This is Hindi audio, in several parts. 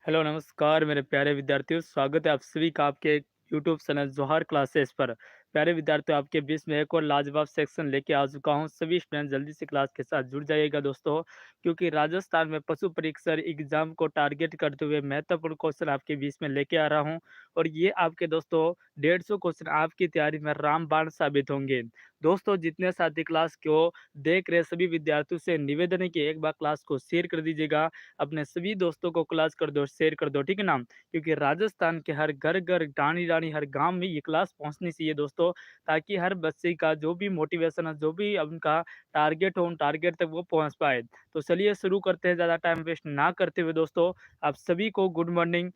हेलो नमस्कार मेरे प्यारे विद्यार्थियों, स्वागत है आप सभी का आपके यूट्यूब चैनल जोहार क्लासेस पर। प्यारे विद्यार्थियों, आपके बीच में एक और लाजवाब सेक्शन लेके आ चुका हूँ। सभी स्टूडेंट जल्दी से क्लास के साथ जुड़ जाइएगा दोस्तों, क्योंकि राजस्थान में पशु परीक्षण एग्जाम को टारगेट करते हुए महत्वपूर्ण क्वेश्चन आपके बीच में लेके आ रहा हूँ। और ये आपके दोस्तों 150 क्वेश्चन आपकी तैयारी में रामबाण साबित होंगे। दोस्तों, जितने साथी क्लास को देख रहे सभी विद्यार्थियों से निवेदन है कि एक बार क्लास को शेयर कर दीजिएगा, अपने सभी दोस्तों को क्लास कर दो, शेयर कर दो, ठीक है ना? क्योंकि राजस्थान के हर घर-घर, डाणी-डाणी, हर गाँव में ये क्लास पहुँचनी चाहिए दोस्तों, ताकि हर बच्चे का जो भी मोटिवेशन है, जो भी उनका टारगेट हो, उन टारगेट तक वो पहुँच पाए। तो चलिए शुरू करते हैं, ज़्यादा टाइम वेस्ट ना करते हुए दोस्तों। आप सभी को गुड मॉर्निंग।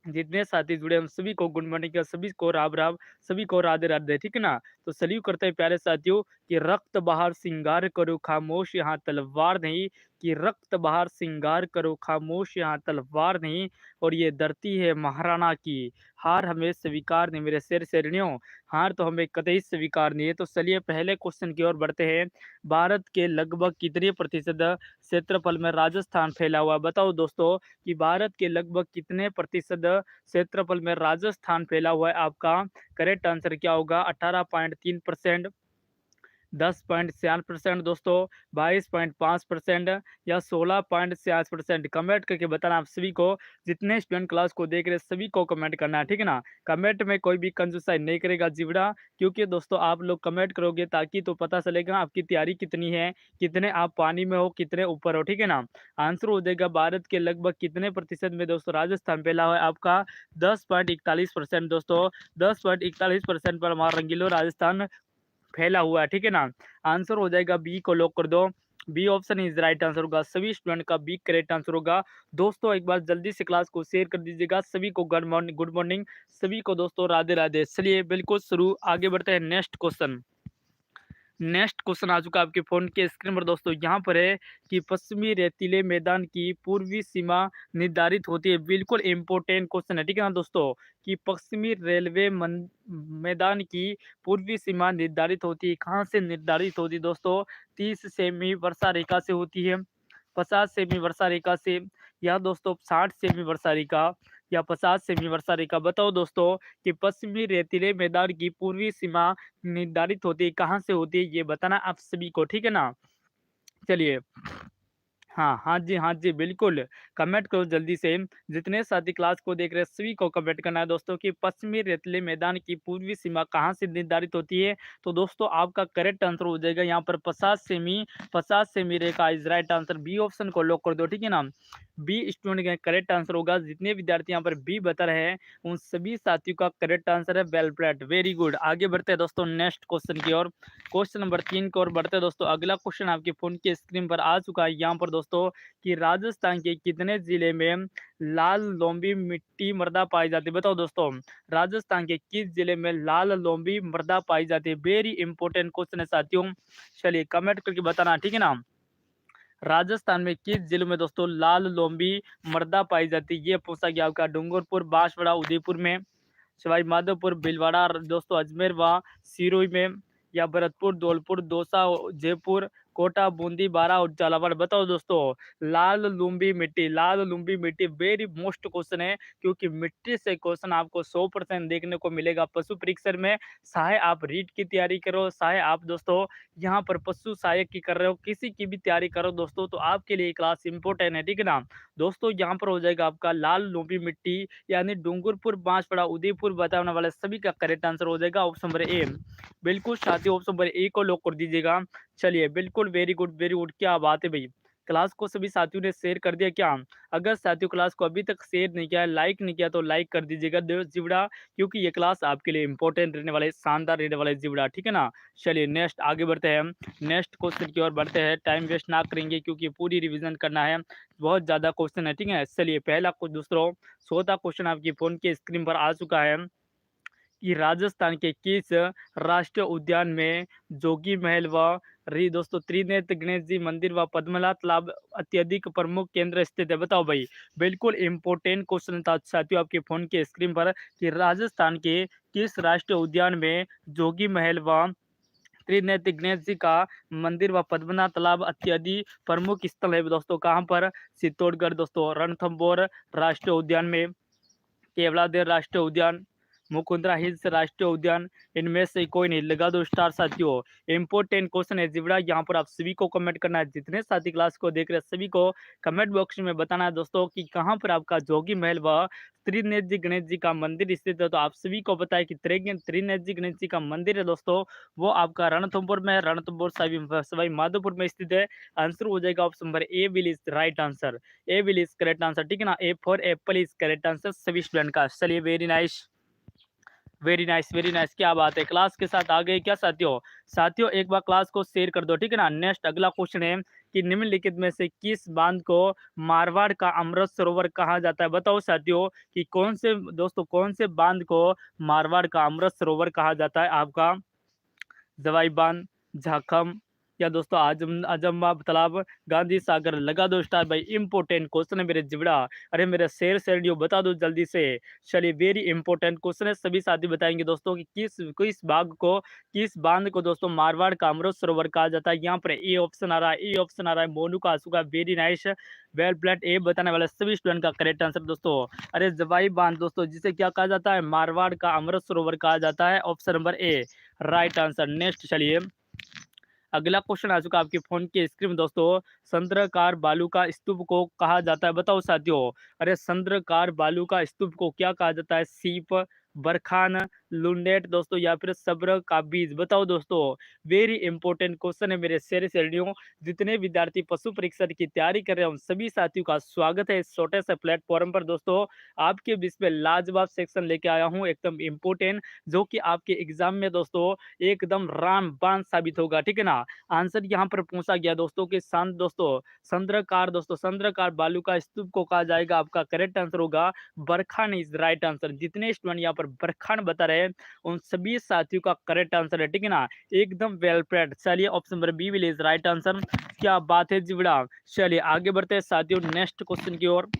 जितने साथी जुड़े हैं, हम सभी को गुड मॉर्निंग, सभी को राम-राम, सभी को राधे-राधे, ठीक है ना? तो सल्यूट करते हैं प्यारे साथियों कि रक्त बहार सिंगार करो खामोश यहाँ तलवार नहीं, कि रक्त बहार सिंगार करो खामोश यहाँ तलवार नहीं, और ये धरती है महाराणा की, हार हमें स्वीकार नहीं मेरे शेर-शेरनियों, हार तो हमें कतई स्वीकार नहीं है। तो चलिए पहले क्वेश्चन की ओर बढ़ते हैं। भारत के लगभग कितने प्रतिशत क्षेत्रफल में राजस्थान फैला हुआ है? बताओ दोस्तों कि भारत के लगभग कितने प्रतिशत क्षेत्रफल में राजस्थान फैला हुआ है? आपका करेक्ट आंसर क्या होगा? 18.3%, 10.66% दोस्तों, 22.5% या 16.66%? कमेंट करके बताना आप सभी को। जितने स्टूडेंट क्लास को देख रहे हैं सभी को कमेंट करना है, ठीक है ना? कमेंट में कोई भी कंजूसाई नहीं करेगा जिबड़ा, क्योंकि दोस्तों आप लोग कमेंट करोगे ताकि तो पता चलेगा आपकी तैयारी कितनी है, कितने आप पानी में हो, कितने ऊपर हो, ठीक है ना? आंसर हो जाएगा भारत के लगभग कितने प्रतिशत में दोस्तों राजस्थान फैला हुआ है? आपका 10.41% दोस्तों, 10.41% पर हमारा रंगीलो राजस्थान फैला हुआ है, ठीक है ना? आंसर हो जाएगा बी को लॉक कर दो। B option is right answer होगा। सभी स्टूडेंट का बी करेक्ट आंसर होगा। दोस्तों एक बार जल्दी से क्लास को शेयर कर दीजिएगा। सभी को गुड मॉर्निंग, सभी को दोस्तों राधे-राधे। चलिए बिल्कुल शुरू आगे बढ़ते हैं नेक्स्ट क्वेश्चन। नेक्स्ट क्वेश्चन आ चुका है आपके फ़ोन के स्क्रीन पर दोस्तों। यहाँ पर है कि पश्चिमी रेतीले मैदान की पूर्वी सीमा निर्धारित होती है। बिल्कुल इम्पोर्टेंट क्वेश्चन है, ठीक है ना दोस्तों? कि पश्चिमी रेलवे मैदान की पूर्वी सीमा निर्धारित होती है। कहाँ से निर्धारित होती है दोस्तों? 30 सेमी वर्षा रेखा से होती है, 50 सेमी वर्षा रेखा से, या दोस्तों 60 सेमी वर्षा रेखा, या 50 सेमी वर्षा रेखा? बताओ दोस्तों कि पश्चिमी रेतीले मैदान की पूर्वी सीमा निर्धारित होती है, कहाँ से होती है, ये बताना आप सभी को, ठीक है ना? चलिए। हाँ, हाँ जी, बिल्कुल। कमेंट करो जल्दी से। जितने साथी क्लास को देख रहे हैं सभी को कमेंट करना है दोस्तों कि पश्चिमी रेतीले मैदान की पूर्वी सीमा कहाँ से निर्धारित होती है? तो दोस्तों आपका करेक्ट आंसर हो जाएगा यहाँ पर 50 सेमी रेखा is right answer. B option को लॉक कर दो, ठीक है ना? बी स्टूडेंट का करेक्ट आंसर होगा। जितने विद्यार्थी यहाँ पर बी बता रहे हैं, उन सभी साथियों का करेक्ट आंसर है वेल प्लेड, वेरी गुड। आगे बढ़ते हैं दोस्तों नेक्स्ट क्वेश्चन की ओर। क्वेश्चन नंबर 3 की ओर बढ़ते हैं दोस्तों। अगला क्वेश्चन आपके फ़ोन की स्क्रीन पर आ चुका है यहाँ पर दोस्तों कि राजस्थान के कितने ज़िले में लाल लोम्बी मिट्टी मृदा पाई जाती है? बताओ दोस्तों, राजस्थान के किस ज़िले में लाल लोम्बी मृदा पाई जाती है? वेरी इंपॉर्टेंट क्वेश्चन है साथियों। चलिए कमेंट करके बताना, ठीक है ना? राजस्थान में किस जिले में दोस्तों लाल लोम्बी मृदा पाई जाती है? ये पूछा गया आपका डूंगरपुर, बांसवाड़ा, उदयपुर में, सवाई माधोपुर, भीलवाड़ा, दोस्तों अजमेर व सिरोही में, या भरतपुर, धौलपुर, दौसा, जयपुर, कोटा, बूंदी, बारां और झालावाड़? बताओ दोस्तों। लाल लुम्बी मिट्टी वेरी मोस्ट क्वेश्चन है, क्योंकि मिट्टी से क्वेश्चन आपको 100% देखने को मिलेगा पशु परीक्षण में। चाहे आप रीट की तैयारी करो, चाहे आप दोस्तों यहाँ पर पशु सहायक की कर रहे हो, किसी की भी तैयारी करो दोस्तों, तो आपके लिए क्लास इंपॉर्टेंट है, ठीक है ना? दोस्तों यहाँ पर हो जाएगा आपका लाल लुम्बी मिट्टी, यानी डूंगरपुर, बांसवाड़ा, उदयपुर बताने वाले सभी का करेक्ट आंसर हो जाएगा ऑप्शन नंबर ए। बिल्कुल साथियों, ऑप्शन नंबर ए को लॉक कर दीजिएगा। चलिए बिल्कुल वेरी गुड, वेरी गुड, क्या बात है भाई। क्लास को सभी साथियों ने शेयर कर दिया क्या? अगर साथियों क्लास को अभी तक शेयर नहीं किया है, लाइक नहीं किया, तो लाइक कर दीजिएगा जिबड़ा, क्योंकि ये क्लास आपके लिए इंपॉर्टेंट रहने वाले, शानदार रहने वाले जिबड़ा, ठीक है ना? चलिए नेक्स्ट आगे बढ़ते हैं हम। नेक्स्ट क्वेश्चन की ओर बढ़ते हैं, टाइम वेस्ट ना करेंगे क्योंकि पूरी रिवीजन करना है, बहुत ज़्यादा क्वेश्चन है, ठीक है? चलिए पहला कुछ दूसरों चौथा क्वेश्चन आपकी फ़ोन के स्क्रीन पर आ चुका है कि राजस्थान के किस राष्ट्रीय उद्यान में जोगी महल व री दोस्तों त्रिनेत्र गणेश जी मंदिर व पद्मनाथ तालाब अत्यधिक प्रमुख केंद्र स्थित है? बताओ भाई। बिल्कुल इंपॉर्टेंट क्वेश्चन था साथियों आपके फोन के स्क्रीन पर कि राजस्थान के किस राष्ट्रीय उद्यान में जोगी महल व त्रिनेत्र गणेश जी का मंदिर व पद्मनाथ तालाब अत्यधिक प्रमुख स्थल है दोस्तों, कहाँ पर? चित्तौड़गढ़ दोस्तों। रणथंभौर राष्ट्रीय उद्यान में, केवलादेव राष्ट्रीय उद्यान, मुकुंदरा हिल्स राष्ट्रीय उद्यान, इनमें से कोई नहीं। लगा दो स्टार साथियों। इंपॉर्टेंट क्वेश्चन है जिबड़ा, यहाँ पर आप सभी को कमेंट करना है। जितने साथी क्लास को देख रहे हैं सभी को कमेंट बॉक्स में बताना है दोस्तों कि कहाँ पर आपका जोगी महल व त्रिनेत्र जी गणेश जी का मंदिर स्थित है। तो आप सभी को पता है कि त्रिनेत्र जी गणेश जी का मंदिर है दोस्तों, वो आपका रणथंभौर में है। रणथंभौर सवाई माधोपुर में स्थित है। आंसर हो जाएगा option number A will is right answer. A will is correct answer, ठीक है ना। ए for Apple is correct answer सभी स्टूडेंट का। चलिए very nice, very nice, very nice, क्या बात है। क्लास के साथ आ गए क्या साथियों? साथियों एक बार क्लास को शेयर कर दो, ठीक है ना। नेक्स्ट अगला क्वेश्चन है कि निम्नलिखित में से किस बांध को मारवाड़ का अमृत सरोवर कहा जाता है? बताओ साथियों कि कौन से दोस्तों, कौन से बांध को मारवाड़ का अमृत सरोवर कहा जाता है? आपका जवाई बांध, झाखम, या दोस्तों आजमबाग तालाब, गांधी सागर। लगा दो स्टार भाई, इंपॉर्टेंट क्वेश्चन है मेरे जिबड़ा। अरे मेरे शेर शेरडियो बता दो जल्दी से। चलिए वेरी इंपॉर्टेंट क्वेश्चन है, सभी साथी बताएंगे दोस्तों कि किस किस बाग को, किस बांध को दोस्तों मारवाड़ का अमृत सरोवर कहा जाता है। यहाँ पर ए ऑप्शन आ रहा है, ए ऑप्शन आ रहा है मोनू का आंसू का। Very nice, well played. A बताने वाले सभी स्टूडेंट का करेक्ट आंसर दोस्तों। अरे जवाई बांध दोस्तों, जिसे क्या कहा जाता है? मारवाड़ का अमृत सरोवर कहा जाता है। Option number A right answer. Next चलिए अगला क्वेश्चन आ चुका है आपके फोन की स्क्रीन में दोस्तों। संद्रकार बालू का स्तूप को कहा जाता है? बताओ साथियों। अरे संद्रकार बालू का स्तूप को क्या कहा जाता है? सीप, बरखान, लुंडेट दोस्तों, या फिर सब्र का बीज। बताओ दोस्तों। वेरी इंपॉर्टेंट क्वेश्चन है मेरे शेर शेरडियों। जितने विद्यार्थी पशु परीक्षा की तैयारी कर रहे हैं उन सभी साथियों का स्वागत है इस छोटे से प्लेटफॉर्म पर दोस्तों। आपके बीच में लाजवाब सेक्शन लेके आया हूँ एकदम इम्पोर्टेंट, जो कि आपके एग्जाम में दोस्तों एकदम रामबाण साबित होगा, ठीक है ना। आंसर यहाँ पर पूछा गया दोस्तों कि शांत दोस्तों, संद्रकार बालू का स्तूप को कहा जाएगा। आपका करेक्ट आंसर होगा बरखान इज राइट आंसर। जितने स्टूडेंट यहाँ पर बरखान बता रहे हैं उन सभी साथियों का करेक्ट आंसर है, ठीक है ना। एकदम वेल प्लेड। चलिए option number B will is right answer. क्या बात है जिबड़ा। चलिए आगे बढ़ते हैं साथियों नेक्स्ट क्वेश्चन की ओर।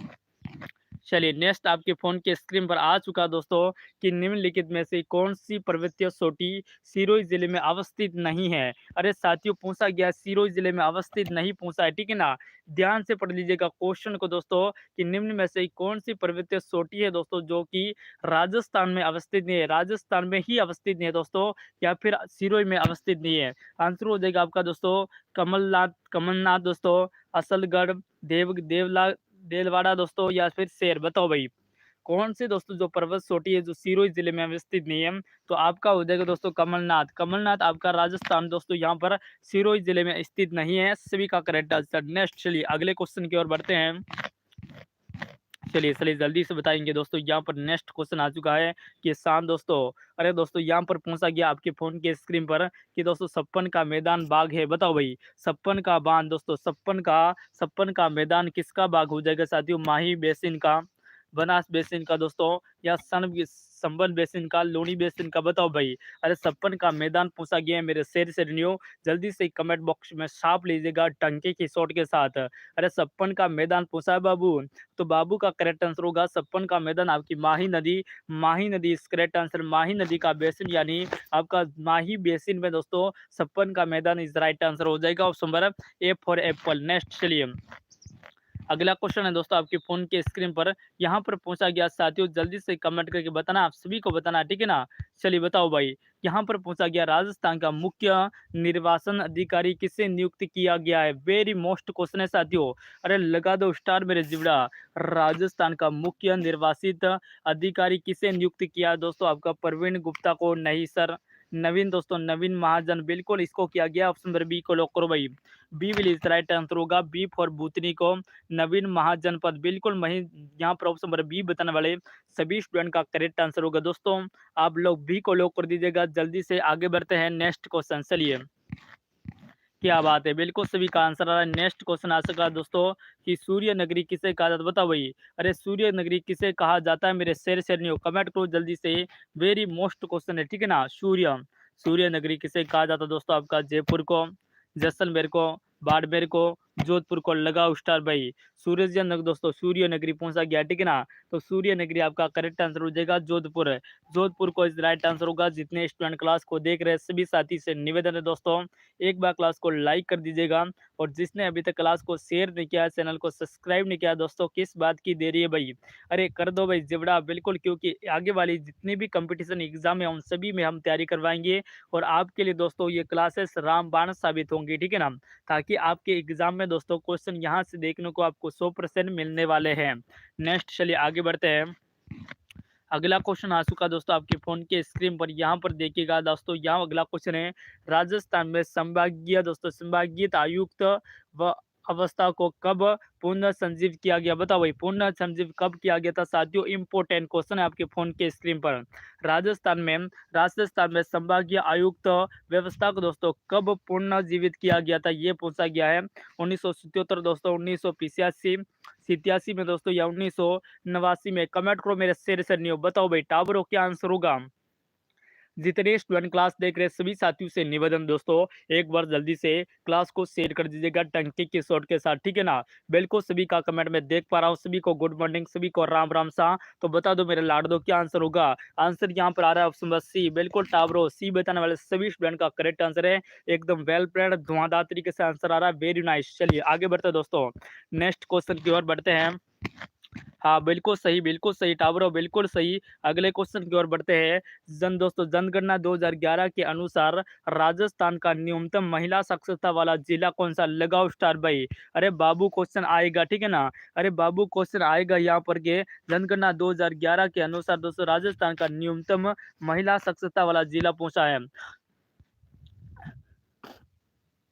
चलिए नेक्स्ट आपके फोन के स्क्रीन पर आ चुका दोस्तों कि निम्नलिखित में से कौन सी पर्वतीय चोटी सिरोही जिले में अवस्थित नहीं है? अरे साथियों पूछा गया सिरोही जिले में अवस्थित नहीं पूछा है, ठीक है ना। ध्यान से पढ़ लीजिएगा क्वेश्चन को दोस्तों कि निम्न में से कौन सी पर्वतीय चोटी है दोस्तों जो कि राजस्थान में अवस्थित नहीं है, राजस्थान में ही अवस्थित नहीं है दोस्तों, या फिर सिरोही में अवस्थित नहीं है। आंसर हो जाएगा आपका दोस्तों कमलनाथ दोस्तों, असलगढ़, देवला देलवाड़ा दोस्तों, या फिर शेर। बताओ भाई कौन से दोस्तों जो पर्वत चोटी है जो सिरोही जिले में अवस्थित नहीं है? तो आपका हो जाएगा दोस्तों कमलनाथ। कमलनाथ आपका राजस्थान दोस्तों, यहाँ पर सिरोही जिले में स्थित नहीं है। सभी का करेक्ट आंसर। नेक्स्ट चलिए अगले क्वेश्चन की ओर बढ़ते हैं। चलिए जल्दी से बताएंगे दोस्तों। यहाँ पर नेक्स्ट क्वेश्चन आ चुका है कि शान दोस्तों। अरे दोस्तों यहाँ पर पूछा गया आपके फोन के स्क्रीन पर कि दोस्तों छप्पन का मैदान बाग है। बताओ भाई छप्पन का बांध दोस्तों, छप्पन का मैदान किसका बाग हो जाएगा साथियों? माही बेसिन का, बनास बेसिन का दोस्तों, या संबल बेसिन का, लोनी बेसिन का। बताओ भाई। अरे छप्पन का मैदान पूछा गया है मेरे शेर से रिन्यू। जल्दी से कमेंट बॉक्स में छाप लीजिएगा टंके की शॉट के साथ। अरे छप्पन का मैदान पूछा है बाबू, तो बाबू का करेक्ट आंसर होगा छप्पन का मैदान आपकी माही नदी इस करेक्ट आंसर। माही नदी का बेसिन यानी आपका माही बेसिन में दोस्तों छप्पन का मैदान इस राइट आंसर हो जाएगा। Option number A for Apple. Next चलिए अगला क्वेश्चन है दोस्तों आपके फोन के स्क्रीन पर। यहाँ पर पूछा गया साथियों, जल्दी से कमेंट करके बताना, आप सभी को बताना, ठीक है ना। चलिए बताओ भाई। यहाँ पर पूछा गया राजस्थान का मुख्य निर्वाचन अधिकारी किसे नियुक्त किया गया है? वेरी मोस्ट क्वेश्चन है साथियों। अरे लगा दो स्टार मेरे जिबड़ा। राजस्थान का मुख्य निर्वाचित अधिकारी किसे नियुक्त किया है दोस्तों? आपका प्रवीण गुप्ता को नहीं सर, नवीन दोस्तों, नवीन महाजन बिल्कुल इसको किया गया। ऑप्शन नंबर बी को लॉक करो भाई। B will is right answer होगा। बी फॉर भूतनी को नवीन महाजनपद बिल्कुल वही। यहाँ पर ऑप्शन नंबर बी बताने वाले सभी स्टूडेंट का करेक्ट आंसर होगा दोस्तों। आप लोग बी को लॉक कर दीजिएगा। जल्दी से आगे बढ़ते हैं नेक्स्ट क्वेश्चन। चलिए क्या बात है, बिल्कुल सभी का आंसर आ रहा है। नेक्स्ट क्वेश्चन आ सका दोस्तों कि सूर्य नगरी किसे कहा जाता है? बताओ भाई। अरे सूर्य नगरी किसे कहा जाता है मेरे शेर शेरनियों? कमेंट करो जल्दी से। वेरी मोस्ट क्वेश्चन है, ठीक है ना। सूर्य नगरी किसे कहा जाता है दोस्तों? आपका जयपुर को, जैसलमेर को, बाड़मेर को, जोधपुर को लगाओ स्टार भाई। सूरज नगर दोस्तों सूर्य नगरी पहुंचा गया, ठीक है ना। तो सूर्य नगरी आपका करेक्ट आंसर हो जाएगा जोधपुर। जोधपुर को इस राइट आंसर होगा। जितने स्टूडेंट क्लास को देख रहे हैं सभी साथी से निवेदन है दोस्तों, एक बार क्लास को लाइक कर दीजिएगा, और जिसने अभी तक क्लास को शेयर नहीं किया, चैनल को सब्सक्राइब नहीं किया दोस्तों, किस बात की देरी है भाई, अरे कर दो भाई जिबड़ा बिल्कुल, क्योंकि आगे वाली जितनी भी कंपटीशन एग्जाम है उन सभी में हम तैयारी करवाएंगे, और आपके लिए दोस्तों ये क्लासेस रामबाण साबित होंगी, ठीक है ना। ताकि आपके एग्जाम में दोस्तों क्वेश्चन यहाँ से देखने को आपको 100% मिलने वाले हैं। नेक्स्ट चलिए आगे बढ़ते हैं। अगला क्वेश्चन आ चुका दोस्तों आपके फोन के स्क्रीन पर, यहाँ पर देखिएगा दोस्तों। यहाँ अगला क्वेश्चन है, राजस्थान में संभागीय दोस्तों संभागीय आयुक्त व अवस्था को कब पुनः संजीव किया गया, बताओ भाई पुनः संजीव कब किया गया था साथियों। इंपोर्टेंट क्वेश्चन है आपके फोन के स्क्रीन पर। राजस्थान में संभागीय आयुक्त व्यवस्था को दोस्तों कब पुनर्जीवित किया गया था, ये पूछा गया है। 1977 दोस्तों, 1985 में दोस्तों, या 1989 में। कमेंट करो मेरे शेर से नहीं हो, बताओ भाई टाबरो क्या आंसर होगा। जितने स्टूडेंट क्लास देख रहे हैं सभी साथियों से निवेदन दोस्तों, एक बार जल्दी से क्लास को शेयर कर दीजिएगा टंकी के शॉट के साथ, ठीक है ना। बिल्कुल सभी का कमेंट में देख पा रहा हूँ, सभी को गुड मॉर्निंग, सभी को राम राम सा। तो बता दो मेरे लाडो क्या आंसर होगा। आंसर यहाँ पर आ रहा है ऑप्शन नंबर सी, बिल्कुल टाबरो। सी बताने वाले सभी स्टूडेंट का करेक्ट आंसर है, एकदम वेल प्लान धुआंधार तरीके से आंसर आ रहा है, वेरी नाइस। चलिए आगे बढ़ते हैं दोस्तों, नेक्स्ट क्वेश्चन की ओर बढ़ते हैं। हाँ बिल्कुल सही टावरो, बिल्कुल सही। अगले क्वेश्चन की ओर बढ़ते हैं। जनगणना 2011 के अनुसार राजस्थान का न्यूनतम महिला साक्षरता वाला जिला कौन सा, लगाओ स्टार भाई। अरे बाबू क्वेश्चन आएगा, ठीक है ना। अरे बाबू क्वेश्चन आएगा यहाँ पर के, जनगणना 2011 के अनुसार दोस्तों राजस्थान का न्यूनतम महिला साक्षरता वाला जिला पूछा है,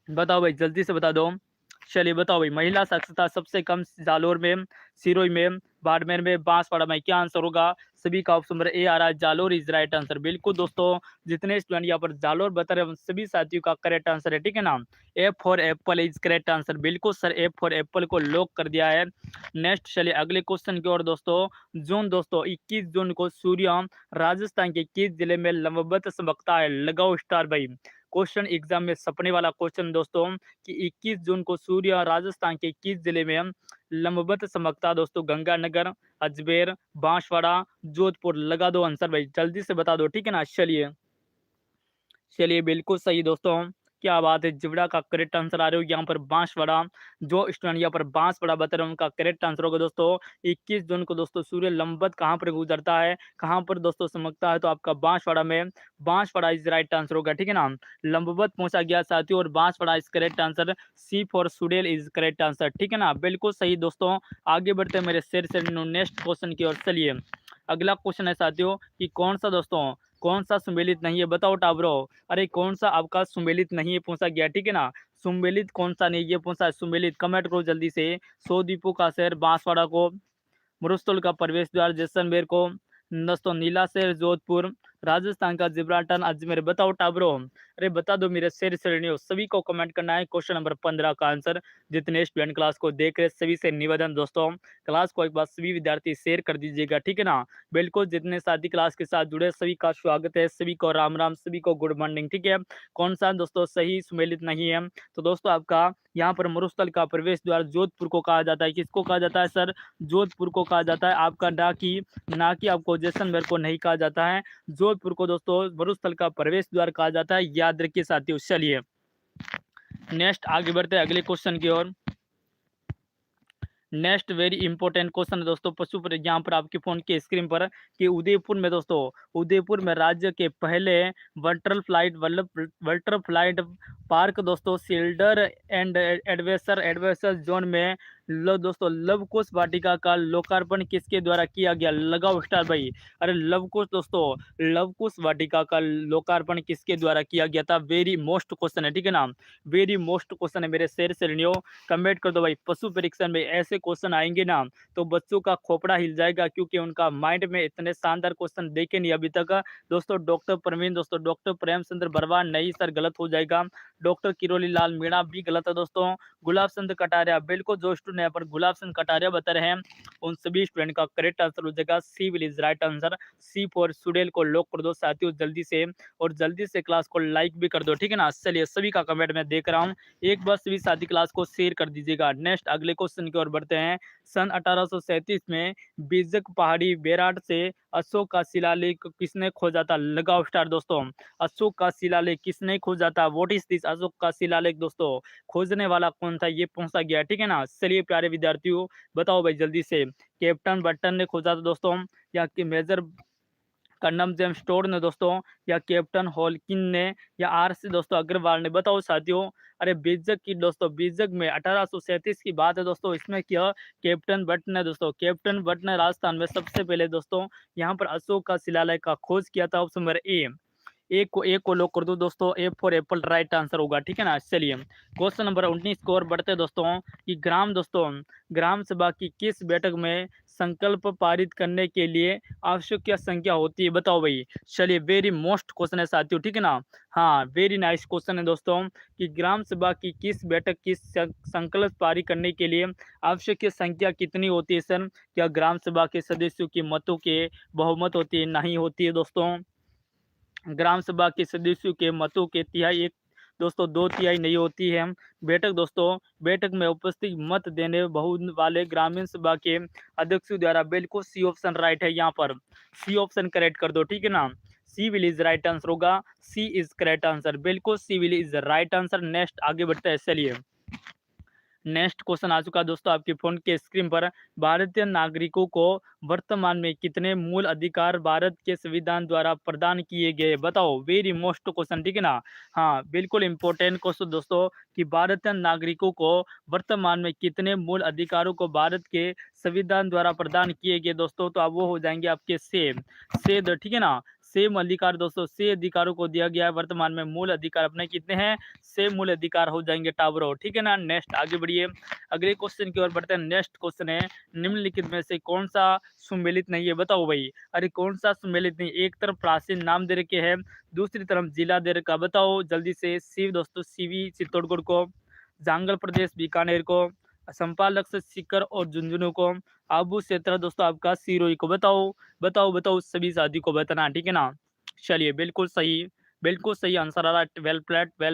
बताओ भाई जल्दी से बता दो। चलिए बताओ भाई, महिला साक्षरता सबसे कम जालोर में, सिरोही में, बाड़मेर में, बांसवाड़ा में, क्या आंसर होगा। सभी का ऑप्शन नंबर ए आ रहा है, जालोर इज राइट आंसर। बिल्कुल दोस्तों, जितने स्टूडेंट यहाँ पर जालोर बता रहे हैं सभी साथियों का करेक्ट आंसर है, ठीक है ना। ए for Apple is correct answer, बिल्कुल सर, ए फॉर एप्पल को लॉक कर दिया है। नेक्स्ट चलिए अगले क्वेश्चन की ओर दोस्तों। दोस्तों 21 जून को सूर्य राजस्थान के किस जिले में लंबवत चमकता है, लगाओ स्टार भाई। क्वेश्चन एग्जाम में सपने वाला क्वेश्चन दोस्तों, कि 21 जून को सूर्य राजस्थान के किस जिले में लंबवत चमकता दोस्तों, गंगानगर, अजमेर, बांसवाड़ा, जोधपुर, लगा दो आंसर भाई जल्दी से बता दो, ठीक है ना। चलिए बिल्कुल सही दोस्तों, क्या बात है, जिबड़ा का करेक्ट आंसर आ रहे हो यहाँ पर बांसवाड़ा। जो स्टूडेंट यहाँ पर बांसवाड़ा बता रहे हैं उनका करेक्ट आंसर होगा दोस्तों। 21 जून को दोस्तों सूर्य लंबवत कहाँ पर गुजरता है, कहाँ पर दोस्तों चमकता है, तो आपका बांसवाड़ा में। बांसवाड़ा इज राइट आंसर होगा, ठीक है ना। लंबवत पहुंचा गया साथियों, और Banswara is correct answer. C for सुडेल इज करेक्ट आंसर, ठीक है ना, बिल्कुल सही दोस्तों। आगे बढ़ते हैं मेरे शेर से नेक्स्ट क्वेश्चन की ओर। चलिए अगला क्वेश्चन है साथियों, कि कौन सा सुमेलित नहीं है, बताओ टाबरो। अरे कौन सा आपका सुमेलित नहीं है पूछा गया, ठीक है ना। सुमेलित कौन सा नहीं, ये पूछा है सुमेलित, कमेंट करो जल्दी से। 100 द्वीपों का शहर बांसवाड़ा को, मरुस्थल का प्रवेश द्वार जैसलमेर को, दोस्तों नीला शहर जोधपुर, राजस्थान का जिब्राल्टर अजमेर, बताओ टाबरो। अरे बता दो मेरे शेर श्रेणियों, सभी को कमेंट करना है क्वेश्चन नंबर 15 का आंसर। जितने स्टूडेंट क्लास को देख रहे सभी से निवेदन दोस्तों, क्लास को एक बार सभी विद्यार्थी शेयर कर दीजिएगा, ठीक है ना। बिल्कुल जितने साथी क्लास के साथ जुड़े सभी का स्वागत है, सभी को राम राम, सभी को गुड मॉर्निंग, ठीक है। कौन सा दोस्तों सही सुमेलित नहीं है, तो दोस्तों आपका यहाँ पर मरुस्थल का प्रवेश द्वार जोधपुर को कहा जाता है, किसको कहा जाता है सर, जोधपुर को कहा जाता है आपका, ना कि आपको जैसलमेर को नहीं कहा जाता है, जोधपुर को दोस्तों मरुस्थल का प्रवेश द्वार कहा जाता है, याद रखिए साथियों। चलिए नेक्स्ट आगे बढ़ते हैं अगले क्वेश्चन की ओर। नेक्स्ट वेरी इंपॉर्टेंट क्वेश्चन है दोस्तों, पशु पर यहाँ पर आपके फोन के स्क्रीन पर, कि उदयपुर में राज्य के पहले वाटर फ्लाइट पार्क दोस्तों सिल्डर एंड एडवेंचर जोन में दोस्तों लव कुश वाटिका का लोकार्पण किसके द्वारा किया गया, लगाओ स्टार भाई। अरे लव कुश वाटिका का लोकार्पण किसके द्वारा किया गया था, वेरी मोस्ट क्वेश्चन है, ठीक है ना। वेरी मोस्ट क्वेश्चन है मेरे शेर श्रेणियों, कमेंट कर दो भाई। पशु परीक्षण में ऐसे क्वेश्चन आएंगे ना तो बच्चों का खोपड़ा हिल जाएगा, क्योंकि उनका माइंड में इतने शानदार क्वेश्चन देखे नहीं अभी तक दोस्तों। डॉक्टर प्रवीण दोस्तों, डॉक्टर प्रेमचंद्र बरवा नहीं सर, गलत हो जाएगा। डॉक्टर किरोली लाल मीणा भी गलत है दोस्तों। गुलाब चंद कटारिया, बिल्कुल जो स्टूडेंट स्टूडेंट यहाँ पर गुलाब सिंह कटारिया बता रहे हैं, उन सभी स्टूडेंट का करेक्ट आंसर हो जाएगा C will is right answer. C for सुडेल को लॉक कर दो साथियों जल्दी से, और जल्दी से क्लास को लाइक भी कर दो, ठीक है ना। चलिए सभी का कमेंट मैं देख रहा हूँ, एक बार सभी साथी क्लास को शेयर कर दीजिएगा। नेक्स्ट अगले क्वेश्चन की ओर बढ़ते हैं। सन 1837 में बीजक पहाड़ी बेराट से अशोक का शिलालेख किसने खोजा था? लगाओ स्टार दोस्तों। अशोक का शिलालेख किसने खोजा था? What is this? अशोक का शिलालेख दोस्तों खोजने वाला कौन था? ये पूछा गया, ठीक है ना। चलिए प्यारे विद्यार्थियों बताओ भाई जल्दी से। कैप्टन बट्टन ने खोजा था दोस्तों, या कि मेजर कर्नल जेम्स स्टोर ने दोस्तों, या कैप्टन हॉलकिन ने, या आर सी दोस्तों अग्रवाल ने? बताओ साथियों। अरे बीजक की दोस्तों, बीजक में 1837 की बात है दोस्तों, इसमें क्या कैप्टन बट ने दोस्तों, कैप्टन बट ने राजस्थान में सबसे पहले दोस्तों यहाँ पर अशोक का शिलालेख का खोज किया था। ऑप्शन नंबर ए, एक को लॉक कर दो दोस्तों, ए फॉर एप्पल राइट आंसर होगा, ठीक है ना। चलिए क्वेश्चन नंबर 19 को और बढ़ते दोस्तों, कि ग्राम दोस्तों ग्राम सभा की किस बैठक में संकल्प पारित करने के लिए आवश्यक क्या संख्या होती है? बताओ भाई। चलिए वेरी मोस्ट क्वेश्चन है साथियों, ठीक है ना। हाँ वेरी नाइस क्वेश्चन है दोस्तों, कि ग्राम सभा की किस बैठक की संकल्प पारित करने के लिए आवश्यक संख्या कितनी होती है सर? क्या ग्राम सभा के सदस्यों की मतों के बहुमत होती है? नहीं होती है दोस्तों। ग्राम सभा के सदस्यों के मतों के तिहाई एक दोस्तों 2/3 नहीं होती है बैठक दोस्तों। बैठक में उपस्थित मत देने बहु वाले ग्रामीण सभा के अध्यक्षों द्वारा। बिल्कुल सी ऑप्शन राइट है, यहाँ पर सी ऑप्शन करेक्ट कर दो, ठीक है ना। C will is right answer होगा, सी इज करेक्ट आंसर, बिल्कुल C will is right answer. Next आगे बढ़ते हैं, चलिए नेक्स्ट क्वेश्चन आ चुका है दोस्तों आपके फोन के स्क्रीन पर। भारतीय नागरिकों को वर्तमान में कितने मूल अधिकार भारत के संविधान द्वारा प्रदान किए गए? बताओ, वेरी मोस्ट क्वेश्चन, ठीक है ना। हाँ बिल्कुल इंपॉर्टेंट क्वेश्चन दोस्तों, कि भारतीय नागरिकों को वर्तमान में कितने मूल अधिकारों को भारत के संविधान द्वारा प्रदान किए गए दोस्तों? तो अब वो हो जाएंगे आपके सेम ठीक है ना। सेम अधिकार दोस्तों, से अधिकारों को दिया गया है वर्तमान में। मूल अधिकार अपने कितने हैं? से मूल अधिकार हो जाएंगे टावरों, ठीक है ना। नेक्स्ट आगे बढ़िए, अगले क्वेश्चन की ओर बढ़ते हैं। नेक्स्ट क्वेश्चन है, निम्नलिखित में से कौन सा सुमेलित नहीं है? बताओ भाई। अरे कौन सा सुमेलित नहीं? एक तरफ प्राचीन नाम दे रखे हैं, दूसरी तरफ जिला दे रखा। बताओ जल्दी से। शिव दोस्तों सीवी चित्तौड़गढ़ को, जांगल प्रदेश बीकानेर को, संपालक से सीकर और झुंझुनू को, आबू क्षेत्र दोस्तों आपका सिरोही को। बताओ बताओ बताओ, सभी साथी को बताना, ठीक है ना। चलिए बिल्कुल सही, बिल्कुल सही आंसर आ रहा है। वेल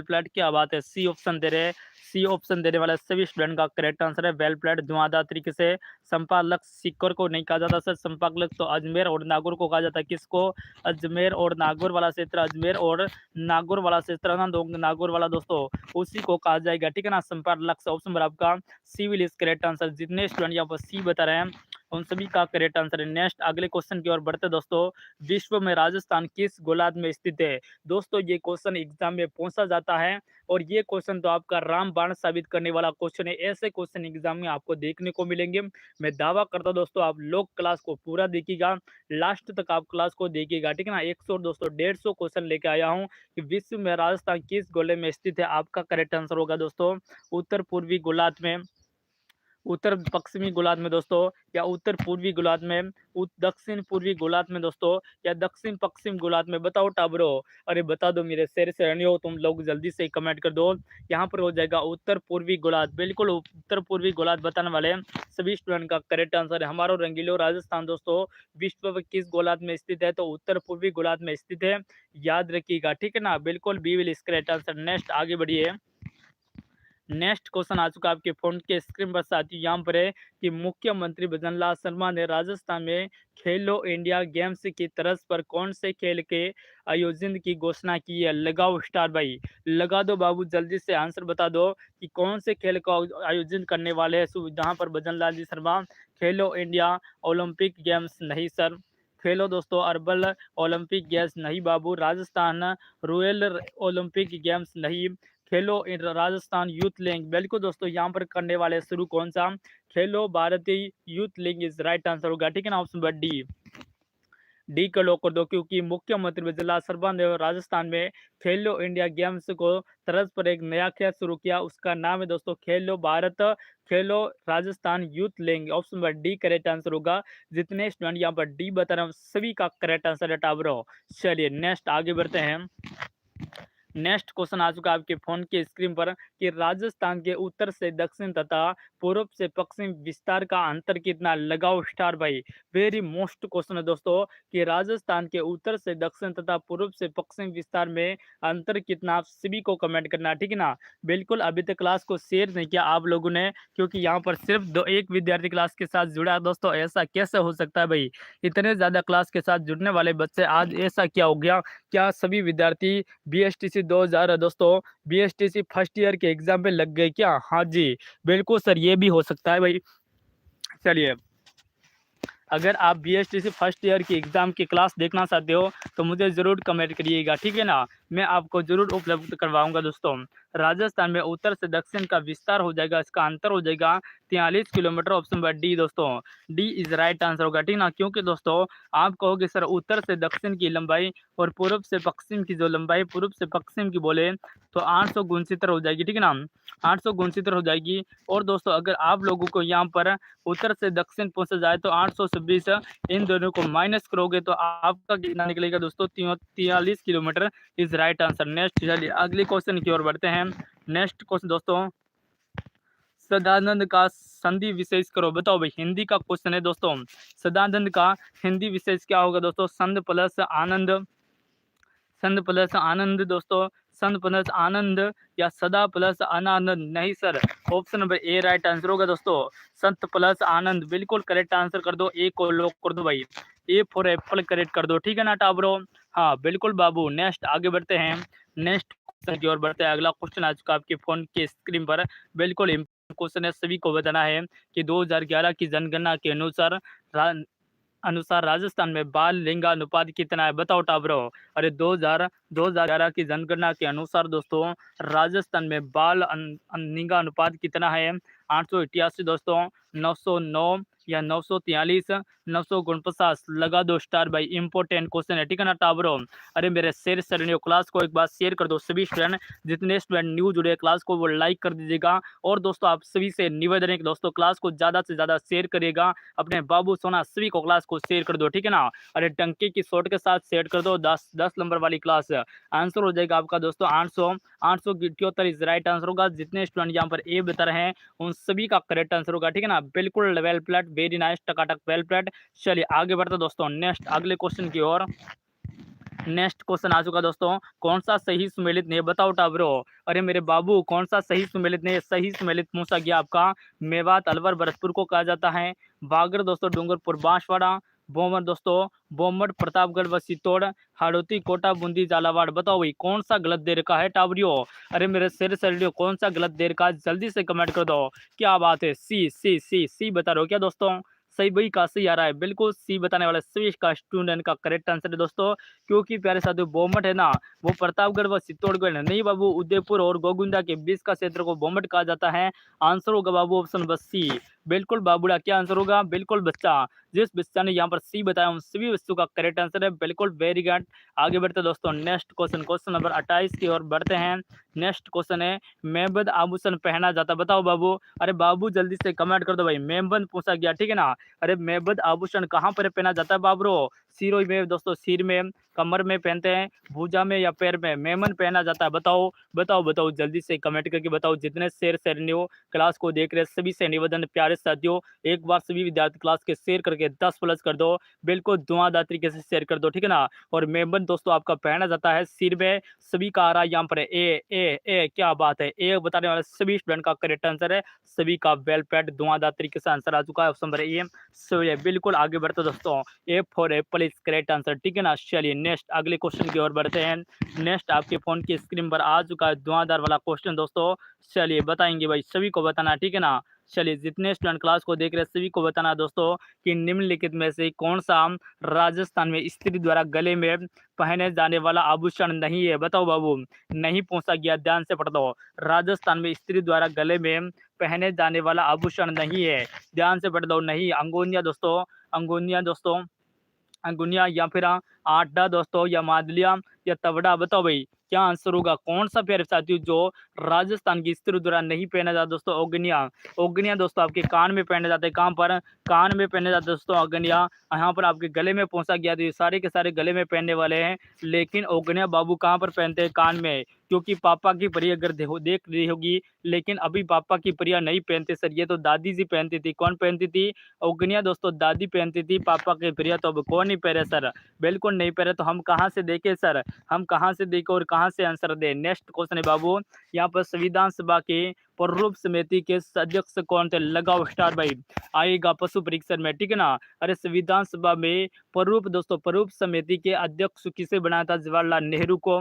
प्लेट क्या बात है, सी ऑप्शन दे रहे हैं। सी ऑप्शन देने वाले सभी स्टूडेंट का करेक्ट आंसर है वेल प्लेट। धुआंधार तरीके से संपालक सीकर को नहीं कहा जाता सर, संपालक तो अजमेर और नागौर को कहा जाता है। किसको? अजमेर और नागौर वाला क्षेत्र, अजमेर और नागौर वाला क्षेत्र ना, नागौर वाला दोस्तों उसी को कहा जाएगा, ठीक है ना। संपालक ऑप्शन पर आपका सी विल इज करेक्ट आंसर। जितने स्टूडेंट यहाँ पर सी बता रहे हैं उन सभी का करेक्ट आंसर है। नेक्स्ट अगले क्वेश्चन की ओर बढ़ते दोस्तों, विश्व में राजस्थान किस गोलार्ध में स्थित है? दोस्तों ये क्वेश्चन एग्जाम में पूछा जाता है, और ये क्वेश्चन तो आपका रामबाण साबित करने वाला क्वेश्चन है। ऐसे क्वेश्चन एग्जाम में आपको देखने को मिलेंगे। मैं दावा करता हूं दोस्तों आप लोग क्लास को पूरा देखिएगा, लास्ट तक आप क्लास को देखिएगा, ठीक है ना। 100 और दोस्तों 150 क्वेश्चन लेके आया हूं, कि विश्व में राजस्थान किस गोले में स्थित है? आपका करेक्ट आंसर होगा दोस्तों उत्तर पूर्वी गोलार्ध में, उत्तर पश्चिमी गोलार्ध में दोस्तों, या उत्तर पूर्वी गोलार्ध में, दक्षिण पूर्वी गोलार्ध में दोस्तों, या दक्षिण पश्चिम गोलार्ध में? बताओ टाबरो। अरे बता दो मेरे शेर से रनियो, तुम लोग जल्दी से कमेंट कर दो। यहाँ पर हो जाएगा उत्तर पूर्वी गोलार्ध, बिल्कुल उत्तर पूर्वी गोलार्ध बताने वाले सभी स्टूडेंट का करेक्ट आंसर है। हमारा रंगीलो राजस्थान दोस्तों विश्व में किस गोलार्ध में स्थित है? तो उत्तर पूर्वी गोलार्ध में स्थित है, याद रखिएगा, ठीक है ना। बिल्कुल B will is correct answer. Next आगे बढ़िए, नेक्स्ट क्वेश्चन आ चुका है आपके फोन के स्क्रीन पर साथियों। यहाँ पर है कि मुख्यमंत्री भजनलाल शर्मा ने राजस्थान में खेलो इंडिया गेम्स की तर्ज पर कौन से खेल के आयोजन की घोषणा की है? लगाओ स्टार भाई, लगा दो बाबू, जल्दी से आंसर बता दो कि कौन से खेल का आयोजन करने वाले हैं जहाँ पर भजनलाल जी शर्मा? खेलो इंडिया ओलंपिक गेम्स नहीं सर, खेलो दोस्तों अर्बन ओलंपिक गेम्स नहीं बाबू, राजस्थान रॉयल ओलंपिक गेम्स नहीं, खेलो इन राजस्थान यूथ लीग। बिल्कुल दोस्तों यहाँ पर करने वाले शुरू कौन सा? खेलो भारतीय youth league is right answer होगा, ठीक है ना। ऑप्शन नंबर डी, डी का लॉक कर दो, क्योंकि मुख्यमंत्री भजनलाल शर्मा ने राजस्थान में खेलो इंडिया गेम्स को तर्ज पर एक नया खेल शुरू किया, उसका नाम है दोस्तों खेलो भारत, खेलो Rajasthan youth league. Option number D correct answer होगा। जितने स्टूडेंट यहाँ पर डी बता रहे हैं सभी का करेक्ट आंसर है टाबरो। चलिए नेक्स्ट आगे बढ़ते हैं। नेक्स्ट क्वेश्चन आ चुका है आपके फोन के स्क्रीन पर कि राजस्थान के उत्तर से दक्षिण तथा पूर्व से पश्चिम विस्तार का अंतर कितना, लगाओ स्टार भाई। वेरी मोस्ट क्वेश्चन है दोस्तों कि राजस्थान के उत्तर से दक्षिण तथा पूर्व से पश्चिम विस्तार में अंतर कितना, आप सभी को कमेंट करना है, ठीक है ना। बिल्कुल अभी तक क्लास को शेयर नहीं किया आप लोगों ने, क्योंकि यहाँ पर सिर्फ दो एक विद्यार्थी क्लास के साथ जुड़ा है दोस्तों। ऐसा कैसे हो सकता है भाई, इतने ज़्यादा क्लास के साथ जुड़ने वाले बच्चे आज ऐसा क्या हो गया। क्या सभी विद्यार्थी बीएसटीसी 2000 दोस्तों बीएसटीसी फर्स्ट ईयर के एग्जाम पे लग गए क्या? हाँ जी, बिल्कुल सर, ये भी हो सकता है भाई। चलिए, अगर आप बीएसटीसी फर्स्ट ईयर की एग्ज़ाम की क्लास देखना चाहते हो तो मुझे ज़रूर कमेंट करिएगा, ठीक है ना। मैं आपको ज़रूर उपलब्ध करवाऊँगा दोस्तों। राजस्थान में उत्तर से दक्षिण का विस्तार हो जाएगा, इसका अंतर हो जाएगा 43 किलोमीटर, ऑप्शन नंबर डी दोस्तों। डी इज़ राइट आंसर होगा, ठीक ना। क्योंकि दोस्तों आप कहोगे सर उत्तर से दक्षिण की लंबाई और पूर्व से पश्चिम की जो लंबाई पूर्व से पश्चिम की बोले तो 869 हो जाएगी, ठीक है ना। 869 हो जाएगी। और दोस्तों अगर आप लोगों को यहाँ पर उत्तर से दक्षिण पूछा जाए तो 826, इन दोनों को माइनस करोगे तो आपका कितना निकलेगा दोस्तों, 43 kilometre is right answer. Next चलिए अगले क्वेश्चन की ओर बढ़ते हैं। नेक्स्ट क्वेश्चन दोस्तों, सदानंद का संधि विशेष करो, बताओ भाई। हिंदी का क्वेश्चन है दोस्तों। सदानंद का हिंदी विशेष क्या होगा दोस्तों, संध प्लस आनंद, संध प्लस आनंद दोस्तों, संध प्लस आनंद या सदा प्लस अनानंद। नहीं sir, option number A right answer होगा दोस्तों, संत प्लस आनंद। बिल्कुल करेक्ट आंसर कर दो, ए को लॉक कर दो भाई। ए फॉर एप्पल करेक्ट कर दो, ठीक है ना टाबरो। हाँ बिल्कुल बाबू। नेक्स्ट आगे बढ़ते हैं, नेक्स्ट क्वेश्चन की ओर बढ़ते हैं। अगला क्वेश्चन आ चुका आपके फोन के स्क्रीन पर। बिल्कुल क्वेश्चन है, सभी को बताना है कि 2011 की जनगणना के अनुसार राजस्थान में बाल लिंगानुपात कितना है, बताओ टाबरो। अरे 2011 की जनगणना के अनुसार दोस्तों राजस्थान में बाल लिंगानुपात कितना है, 888 दोस्तों, 909 या 943, 949। लगा दो स्टार भाई, इंपॉर्टेंट क्वेश्चन है, ठीक है ना टाबरो। अरे मेरे शेयर सरणियों क्लास को एक बार शेयर कर दो सभी स्टूडेंट, जितने स्टूडेंट न्यू जुड़े क्लास को वो लाइक कर दीजिएगा। और दोस्तों आप सभी से निवेदन है कि दोस्तों क्लास को ज़्यादा से ज़्यादा शेयर करिएगा, अपने बाबू सोना सभी को क्लास को शेयर कर दो, ठीक है ना। अरे टंकी की शॉट के साथ शेयर कर दो, 10 नंबर वाली क्लास। आंसर हो जाएगा आपका दोस्तों 878 इज राइट आंसर होगा। जितने स्टूडेंट यहाँ पर ए बता रहे हैं उन सभी का करेक्ट आंसर होगा, ठीक है ना। बिल्कुल वेल प्लेट, वेरी नाइस, टकाटक वेल प्लेट। चलिए आगे बढ़ते दोस्तों नेक्स्ट अगले क्वेश्चन की ओर। नेक्स्ट क्वेश्चन आ चुका दोस्तों, कौन सा सही सुमेलित नहीं, बताओ टाबरो। अरे मेरे बाबू कौन सा सही सुमेलित नहीं, सही सुमेलित पूछा गया आपका। मेवात अलवर भरतपुर को कहा जाता है, बागर दोस्तों डूंगरपुर बांसवाड़ा, बोमर दोस्तों बोमट प्रतापगढ़ व सितौड़, हाड़ौती कोटा बूंदी झालावाड़। बताओ भाई कौन सा गलत दे रखा है टाबरियो। अरे मेरे सिर सरियो कौन सा गलत दे रखा है, जल्दी से कमेंट कर दो। क्या बात है, सी सी सी सी बता रहे हो क्या दोस्तों। सही भाई का सही आ रहा है, बिल्कुल सी बताने वाला सभी का स्टूडेंट का करेक्ट आंसर है दोस्तों। क्योंकि प्यारे साथियों बोमट है ना वो प्रतापगढ़ व चित्तौड़गढ़ है, नहीं बाबू उदयपुर और गोगुंदा के बीच का क्षेत्र को बोमट कहा जाता है। आंसर होगा बाबू ऑप्शन बस सी। बिल्कुल बाबूड़ा, क्या आंसर होगा, बिल्कुल बच्चा, जिस बच्चा ने यहाँ पर सी बताया उन सभी बच्चों का करेक्ट आंसर है, बिल्कुल वेरी गुड। आगे बढ़ते दोस्तों नेक्स्ट क्वेश्चन, क्वेश्चन नंबर 28 की ओर बढ़ते हैं। नेक्स्ट क्वेश्चन है, मेमबंद आभूषण पहना जाता, बताओ बाबू। अरे बाबू जल्दी से कमेंट कर दो भाई, मेमबंद पूछा गया, ठीक है ना। अरे मेमबंद आभूषण कहाँ पर पहना जाता है बाबरो, सिरों में दोस्तों, सिर में, कमर में पहनते हैं, भुजा में या पैर में मेमन पहना जाता है, बताओ बताओ बताओ, जल्दी से कमेंट करके बताओ। जितने शेयर सैनियों क्लास को देख रहे सभी से निवेदन प्यारे साथियों, एक बार सभी विद्यार्थी क्लास के शेयर करके 10 प्लस कर दो, बिल्कुल धुआंधार तरीके से शेयर कर दो, ठीक है ना। और मेमबंद दोस्तों आपका पहना जाता है सिर में, सभी का आ रहा है यहाँ पर ए, क्या बात है, ए बताने वाले सभी स्टूडेंट का करेक्ट आंसर है, सभी का वेल पैड धुआंधार तरीके से आंसर आ चुका है, ऑप्शन नंबर ए। सो ये बिल्कुल आगे बढ़ते दोस्तों, ए for Apple is correct answer, ठीक है ना। चलिए नेक्स्ट अगले क्वेश्चन की ओर बढ़ते हैं। नेक्स्ट आपके फोन की स्क्रीन पर आ चुका है धुआंधार वाला क्वेश्चन दोस्तों। चलिए बताएंगे भाई, सभी को बताना, ठीक है ना। चलिए जितने स्टूडेंट क्लास को देख रहे हैं सभी को बताना दोस्तों कि निम्नलिखित में से कौन सा राजस्थान में स्त्री द्वारा गले में पहने जाने वाला आभूषण नहीं है, बताओ बाबू। नहीं पूछा गया, ध्यान से पढ़ दो। राजस्थान में स्त्री द्वारा गले में पहने जाने वाला आभूषण नहीं है, ध्यान से पढ़ दो। नहीं अंगोनिया दोस्तों, अंगोनिया दोस्तों, अंगुनिया या फिर आटा दोस्तों, या मादलिया या तवड़ा, बताओ भाई क्या आंसर होगा। कौन सा प्यारे साथियों जो राजस्थान की स्त्री द्वारा नहीं पहना जाता दोस्तों, ओगनिया। ओगनिया दोस्तों आपके कान में पहने जाते हैं, कहाँ पर, कान में पहने जाते हैं दोस्तों ओगनिया। यहाँ पर आपके गले में पहुंचा गया तो ये सारे के सारे गले में पहनने वाले हैं, लेकिन ओगनिया बाबू कहाँ पर पहनते हैं, कान में। क्योंकि पापा की परियां अगर देख रही होगी, लेकिन अभी पापा की परियां नहीं पहनते सर, ये तो दादी जी पहनती थी। कौन पहनती थी? अवगनिया दोस्तों दादी पहनती थी पापा की परियां, तो अब कौन नहीं पहने सर? बिल्कुल नहीं पहने, तो हम कहाँ से देखें सर? हम कहाँ से देखें और कहाँ से आंसर दें? नेक्स्ट क्वेश्चन है बाबू, यहाँ पर संविधान सभा के प्ररूप समिति के अध्यक्ष कौन थे? लगाओ स्टार भाई, आएगा पशु परीक्षण में, ठीक है ना। अरे संविधान सभा में प्ररूप दोस्तों, प्ररूप समिति के अध्यक्ष किसे बनाया था? जवाहरलाल नेहरू को,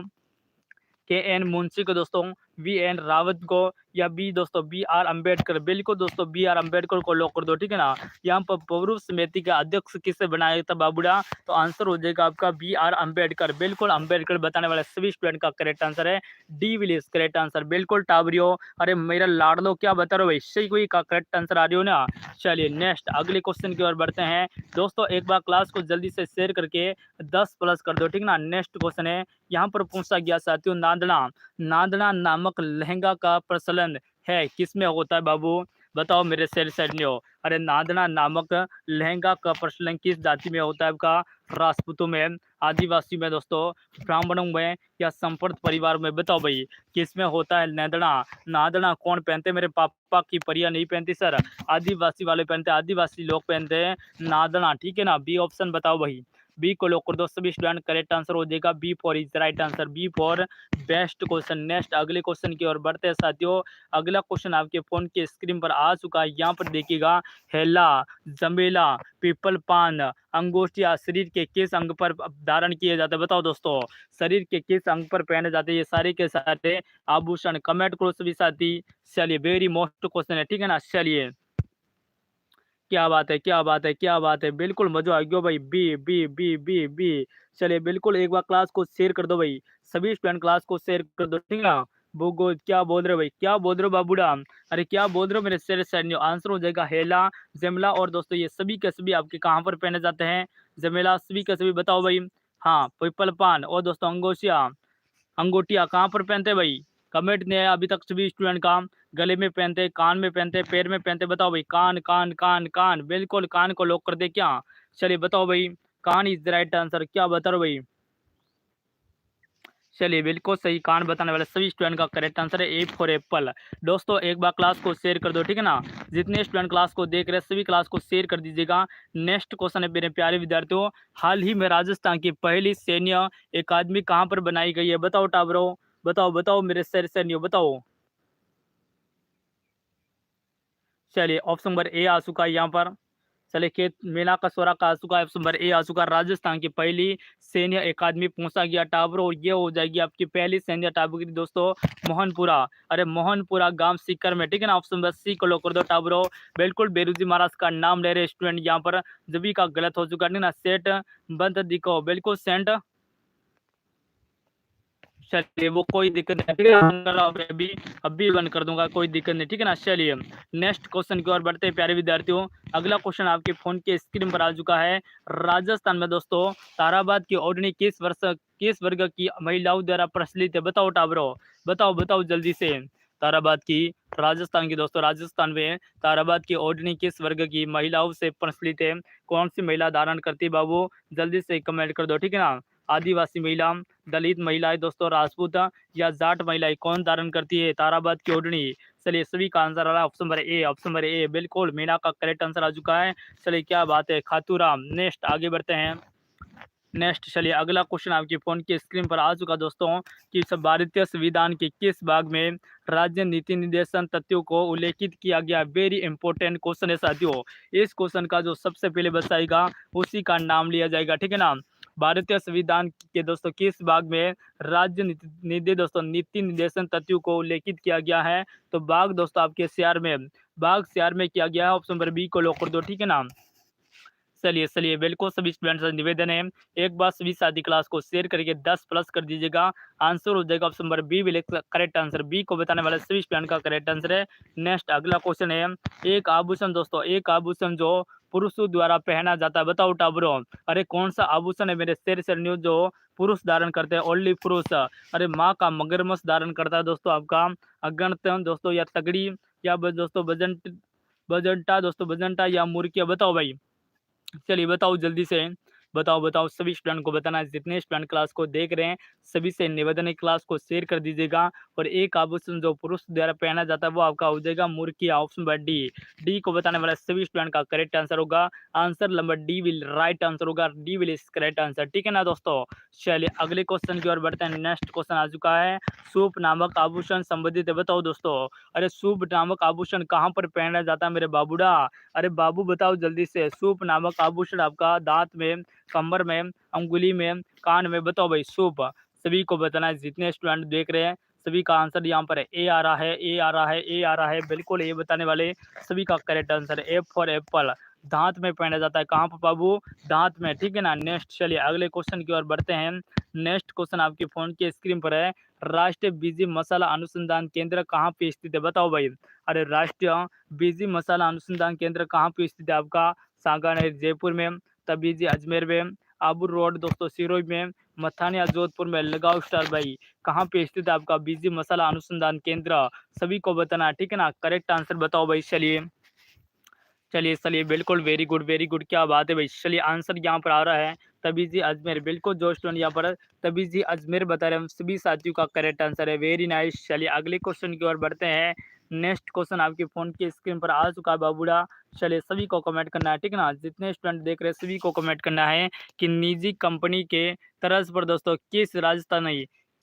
के एन मुंशी को दोस्तों, वी एन रावत को, या बी दोस्तों बी आर अम्बेडकर? बिल्कुल दोस्तों बी आर अम्बेडकर को लॉक कर दो, ठीक है ना। यहाँ पर प्ररूप समिति का अध्यक्ष किसे बनाया था बाबूड़ा? तो आंसर हो जाएगा आपका बी आर अम्बेडकर। बिल्कुल अम्बेडकर बताने वाले सभी स्टूडेंट का करेक्ट आंसर है डी विलियर्स, करेक्ट आंसर। बिल्कुल टाबरियो, अरे मेरा लाडलो क्या बता रहे हो भाई, सही कोई का करेक्ट आंसर आ रही हो ना। चलिए नेक्स्ट अगले क्वेश्चन की ओर बढ़ते हैं दोस्तों। एक बार क्लास को जल्दी से शेयर करके 10+ कर दो, ठीक ना। नेक्स्ट क्वेश्चन है, यहाँ पर पूछा गया साथियों, नादना, नादना नामक लहंगा का प्रचलन है किसमें होता है बाबू? बताओ मेरे शेर सैनियों। अरे नादना नामक लहंगा का प्रचलन किस जाति में होता है आपका? राजपूतों में, आदिवासी में दोस्तों, ब्राह्मणों में, या संपर्क परिवार में? बताओ भाई किसमें होता है नादना? नादना कौन पहनते? मेरे पापा की परियां नहीं पहनती सर, आदिवासी वाले पहनते, आदिवासी लोग पहनते हैं नादना, ठीक है ना। बी ऑप्शन बताओ भाई, बी को लॉक कर दो सभी स्टूडेंट, करेक्ट आंसर हो जाएगा B for is right answer, B for best question. Next अगले क्वेश्चन की ओर बढ़ते हैं साथियों। अगला क्वेश्चन आपके फोन के स्क्रीन पर आ चुका है, यहाँ पर देखिएगा, हेला, जमेला, पीपल पान, अंगूठिया शरीर के किस अंग पर धारण किए जाते हैं? बताओ दोस्तों, शरीर के किस अंग पर पहने जाते हैं ये सारे के सारे आभूषण? कमेंट करो सभी साथी। चलिए वेरी मोस्ट क्वेश्चन है, ठीक है ना। चलिए क्या बात है, क्या बात है, क्या बात है, बिल्कुल मजा आ गया भाई। B B B B B. चलिए बिल्कुल एक बार क्लास को शेयर कर दो भाई, सभी स्टूडेंट क्लास को शेयर कर दो, ठीक है ना। वो क्या बोल रहे हो भाई, क्या बोल रहे हो बाबूड़ा? अरे क्या बोल रहे हो मेरे शेर सैनियों? आंसर हो जाएगा हेला, जमला, और दोस्तों ये सभी के सभी आपके कहाँ पर पहने जाते हैं? जमेला, सभी के सभी बताओ भाई। हाँ पीपल पान, और दोस्तों अंगोशिया, अंगूठिया कहाँ पर पहनते हैं भाई? कमेंट नहीं आया अभी तक सभी स्टूडेंट का। गले में पहनते, कान में पहनते, पैर में पहनते? बताओ भाई। कान कान कान कान, बिल्कुल कान को लॉक कर दे क्या? चलिए बताओ भाई, कान इज द राइट आंसर। क्या बता रहे हो भाई? चलिए बिल्कुल सही, कान बताने वाले सभी स्टूडेंट का करेक्ट आंसर है ए फॉर एप्पल। दोस्तों एक बार क्लास को शेयर कर दो, ठीक है ना। जितने स्टूडेंट क्लास को देख रहे हैं सभी क्लास को शेयर कर दीजिएगा। नेक्स्ट क्वेश्चन है मेरे प्यारे विद्यार्थियों, हाल ही में राजस्थान की पहली सैन्य अकादमी कहाँ पर बनाई गई है? बताओ टाबरो, बताओ बताओ मेरे सैनियों, बताओ। चलिए ऑप्शन नंबर ए आ चुका है यहाँ पर। चलिए खेत मीना का स्वरा का आ चुका है, ऑप्शन नंबर ए आ चुका है। राजस्थान की पहली सैन्य अकादमी पहुंचा गया टावर, और ये हो जाएगी आपकी पहली सैन्य टावर दोस्तों, मोहनपुरा। अरे मोहनपुरा गांव सीकर में, ठीक है ना। ऑप्शन नंबर सी को लो कर दो टावरो। बिल्कुल बेरुजी महाराज का नाम ले रहे स्टूडेंट यहाँ पर, जबी का गलत हो चुका है ना। सेठ बंद दिखो, बिल्कुल सेंट। चलिए वो कोई दिक्कत नहीं, ठीक है। बंद कर रहा हूँ अभी बंद कर दूंगा, कोई दिक्कत नहीं, ठीक है ना। चलिए नेक्स्ट क्वेश्चन की ओर बढ़ते हैं प्यारे विद्यार्थियों। अगला क्वेश्चन आपके फोन के स्क्रीन पर आ चुका है। राजस्थान में दोस्तों ताराबाद की ओढ़नी किस वर्ग की महिलाओं द्वारा प्रचलित है? बताओ टाबरो, बताओ बताओ जल्दी से। ताराबाद की, राजस्थान की दोस्तों, राजस्थान में ताराबाद की ओढ़नी किस वर्ग की महिलाओं से प्रचलित है? कौन सी महिला धारण करती है बाबू? जल्दी से कमेंट कर दो, ठीक है ना। आदिवासी महिला, दलित महिलाएं दोस्तों, राजपूत या जाट महिलाएं कौन धारण करती है ताराबाद की ओढ़नी? चलिए सभी का आंसर आ रहा है option number A, option number A, बिल्कुल मीना का करेक्ट आंसर आ चुका है। चलिए क्या बात है, खातूराम। नेक्स्ट आगे बढ़ते हैं। नेक्स्ट चलिए अगला क्वेश्चन आपके फोन की स्क्रीन पर आ चुका दोस्तों, कि भारतीय संविधान के किस भाग में राज्य नीति निर्देशन तथ्यों को उल्लेखित किया गया? वेरी इंपॉर्टेंट क्वेश्चन है साथियों। इस क्वेश्चन का जो सबसे पहले बताएगा उसी का नाम लिया जाएगा, ठीक है ना। भारतीय संविधान के दोस्तों किस भाग में राज्य नीति निर्देशन तथ्यों को उल्लेखित किया गया है? तो भाग दोस्तों आपके सीआर में, भाग सीआर में किया गया है। ऑप्शन नंबर बी को लॉक कर दो, ठीक है ना। चलिए चलिए बिल्कुल सभी स्टूडेंट्स से निवेदन है, एक बार सभी साथी क्लास को शेयर करके 10+ कर दीजिएगा। आंसर हो जाएगा option number B, correct answer. B को बताने वाले सभी स्टूडेंट का करेक्ट आंसर है। नेक्स्ट अगला क्वेश्चन है, एक आभूषण दोस्तों, एक आभूषण जो पुरुषों द्वारा पहना जाता है? बताओ टाबरो। अरे कौन सा आभूषण है मेरे शेर न्यूज जो पुरुष धारण करते हैं, ओनली पुरुष? अरे माँ का मगरमच्छ धारण करता है दोस्तों आपका अगणत दोस्तों, या तगड़ी, या दोस्तों बजंटा दोस्तों, बजंटा या मुर्गिया? बताओ भाई, चलिए बताओ जल्दी से। बताओ बताओ सभी स्टूडेंट को बताना है। जितने स्टूडेंट क्लास को देख रहे हैं सभी से निवेदन है क्लास को शेयर कर दीजिएगा। और एक आभूषण जो पुरुष द्वारा पहना जाता है वो आपका हो जाएगा मुर्की। Option number D. डी को बताने वाला सभी स्टूडेंट का करेक्ट आंसर होगा। Answer number D will right answer होगा। D will is correct answer. ठीक है ना दोस्तों। चलिए अगले क्वेश्चन की ओर बढ़ते हैं। नेक्स्ट क्वेश्चन आ चुका है। सूप नामक आभूषण संबंधित है। बताओ दोस्तों। अरे सूप नामक आभूषण कहाँ पर पहना जाता है मेरे बाबूड़ा। अरे बाबू बताओ जल्दी से। सूप नामक आभूषण आपका दांत में, कमर में, अंगुली में, कान में। बताओ भाई सूप। सभी को बताना है। जितने स्टूडेंट देख रहे हैं सभी का आंसर यहाँ पर है। ए आ रहा है, ए आ रहा है, ए आ रहा है। बिल्कुल ए बताने वाले सभी का करेक्ट आंसर है। F for Apple. दांत में पहना जाता है। कहाँ पर बाबू। दांत में। ठीक है ना। नेक्स्ट चलिए अगले क्वेश्चन की ओर बढ़ते हैं। नेक्स्ट क्वेश्चन आपके फोन की स्क्रीन पर है। राष्ट्रीय बीजी मसाला अनुसंधान केंद्र कहाँ पे स्थित है। बताओ भाई। अरे राष्ट्रीय बीजी मसाला अनुसंधान केंद्र कहाँ पे स्थित है आपका। सांगानेर जयपुर में, तबीजी अजमेर में, आबू रोड दोस्तों सिरोही में, मथानिया जोधपुर में। लगाओ स्टार भाई। कहाँ पे स्थित है आपका बीजी मसाला अनुसंधान केंद्र। सभी को बताना। ठीक है ना। करेक्ट आंसर बताओ भाई। चलिए चलिए चलिए बिल्कुल वेरी गुड वेरी गुड। क्या बात है भाई। चलिए आंसर यहाँ पर आ रहा है तबीजी अजमेर। बिल्कुल जो स्टूडेंट यहाँ पर तबीजी अजमेर बता रहे हैं सभी साथियों का करेक्ट आंसर है। Very nice. चलिए अगले क्वेश्चन की ओर बढ़ते हैं। नेक्स्ट क्वेश्चन आपके फोन की स्क्रीन पर आ चुका है बाबूड़ा। चलिए सभी को कमेंट करना है। ठीक है ना। जितने स्टूडेंट देख रहे हैं सभी को कमेंट करना है कि निजी कंपनी के तर्ज पर दोस्तों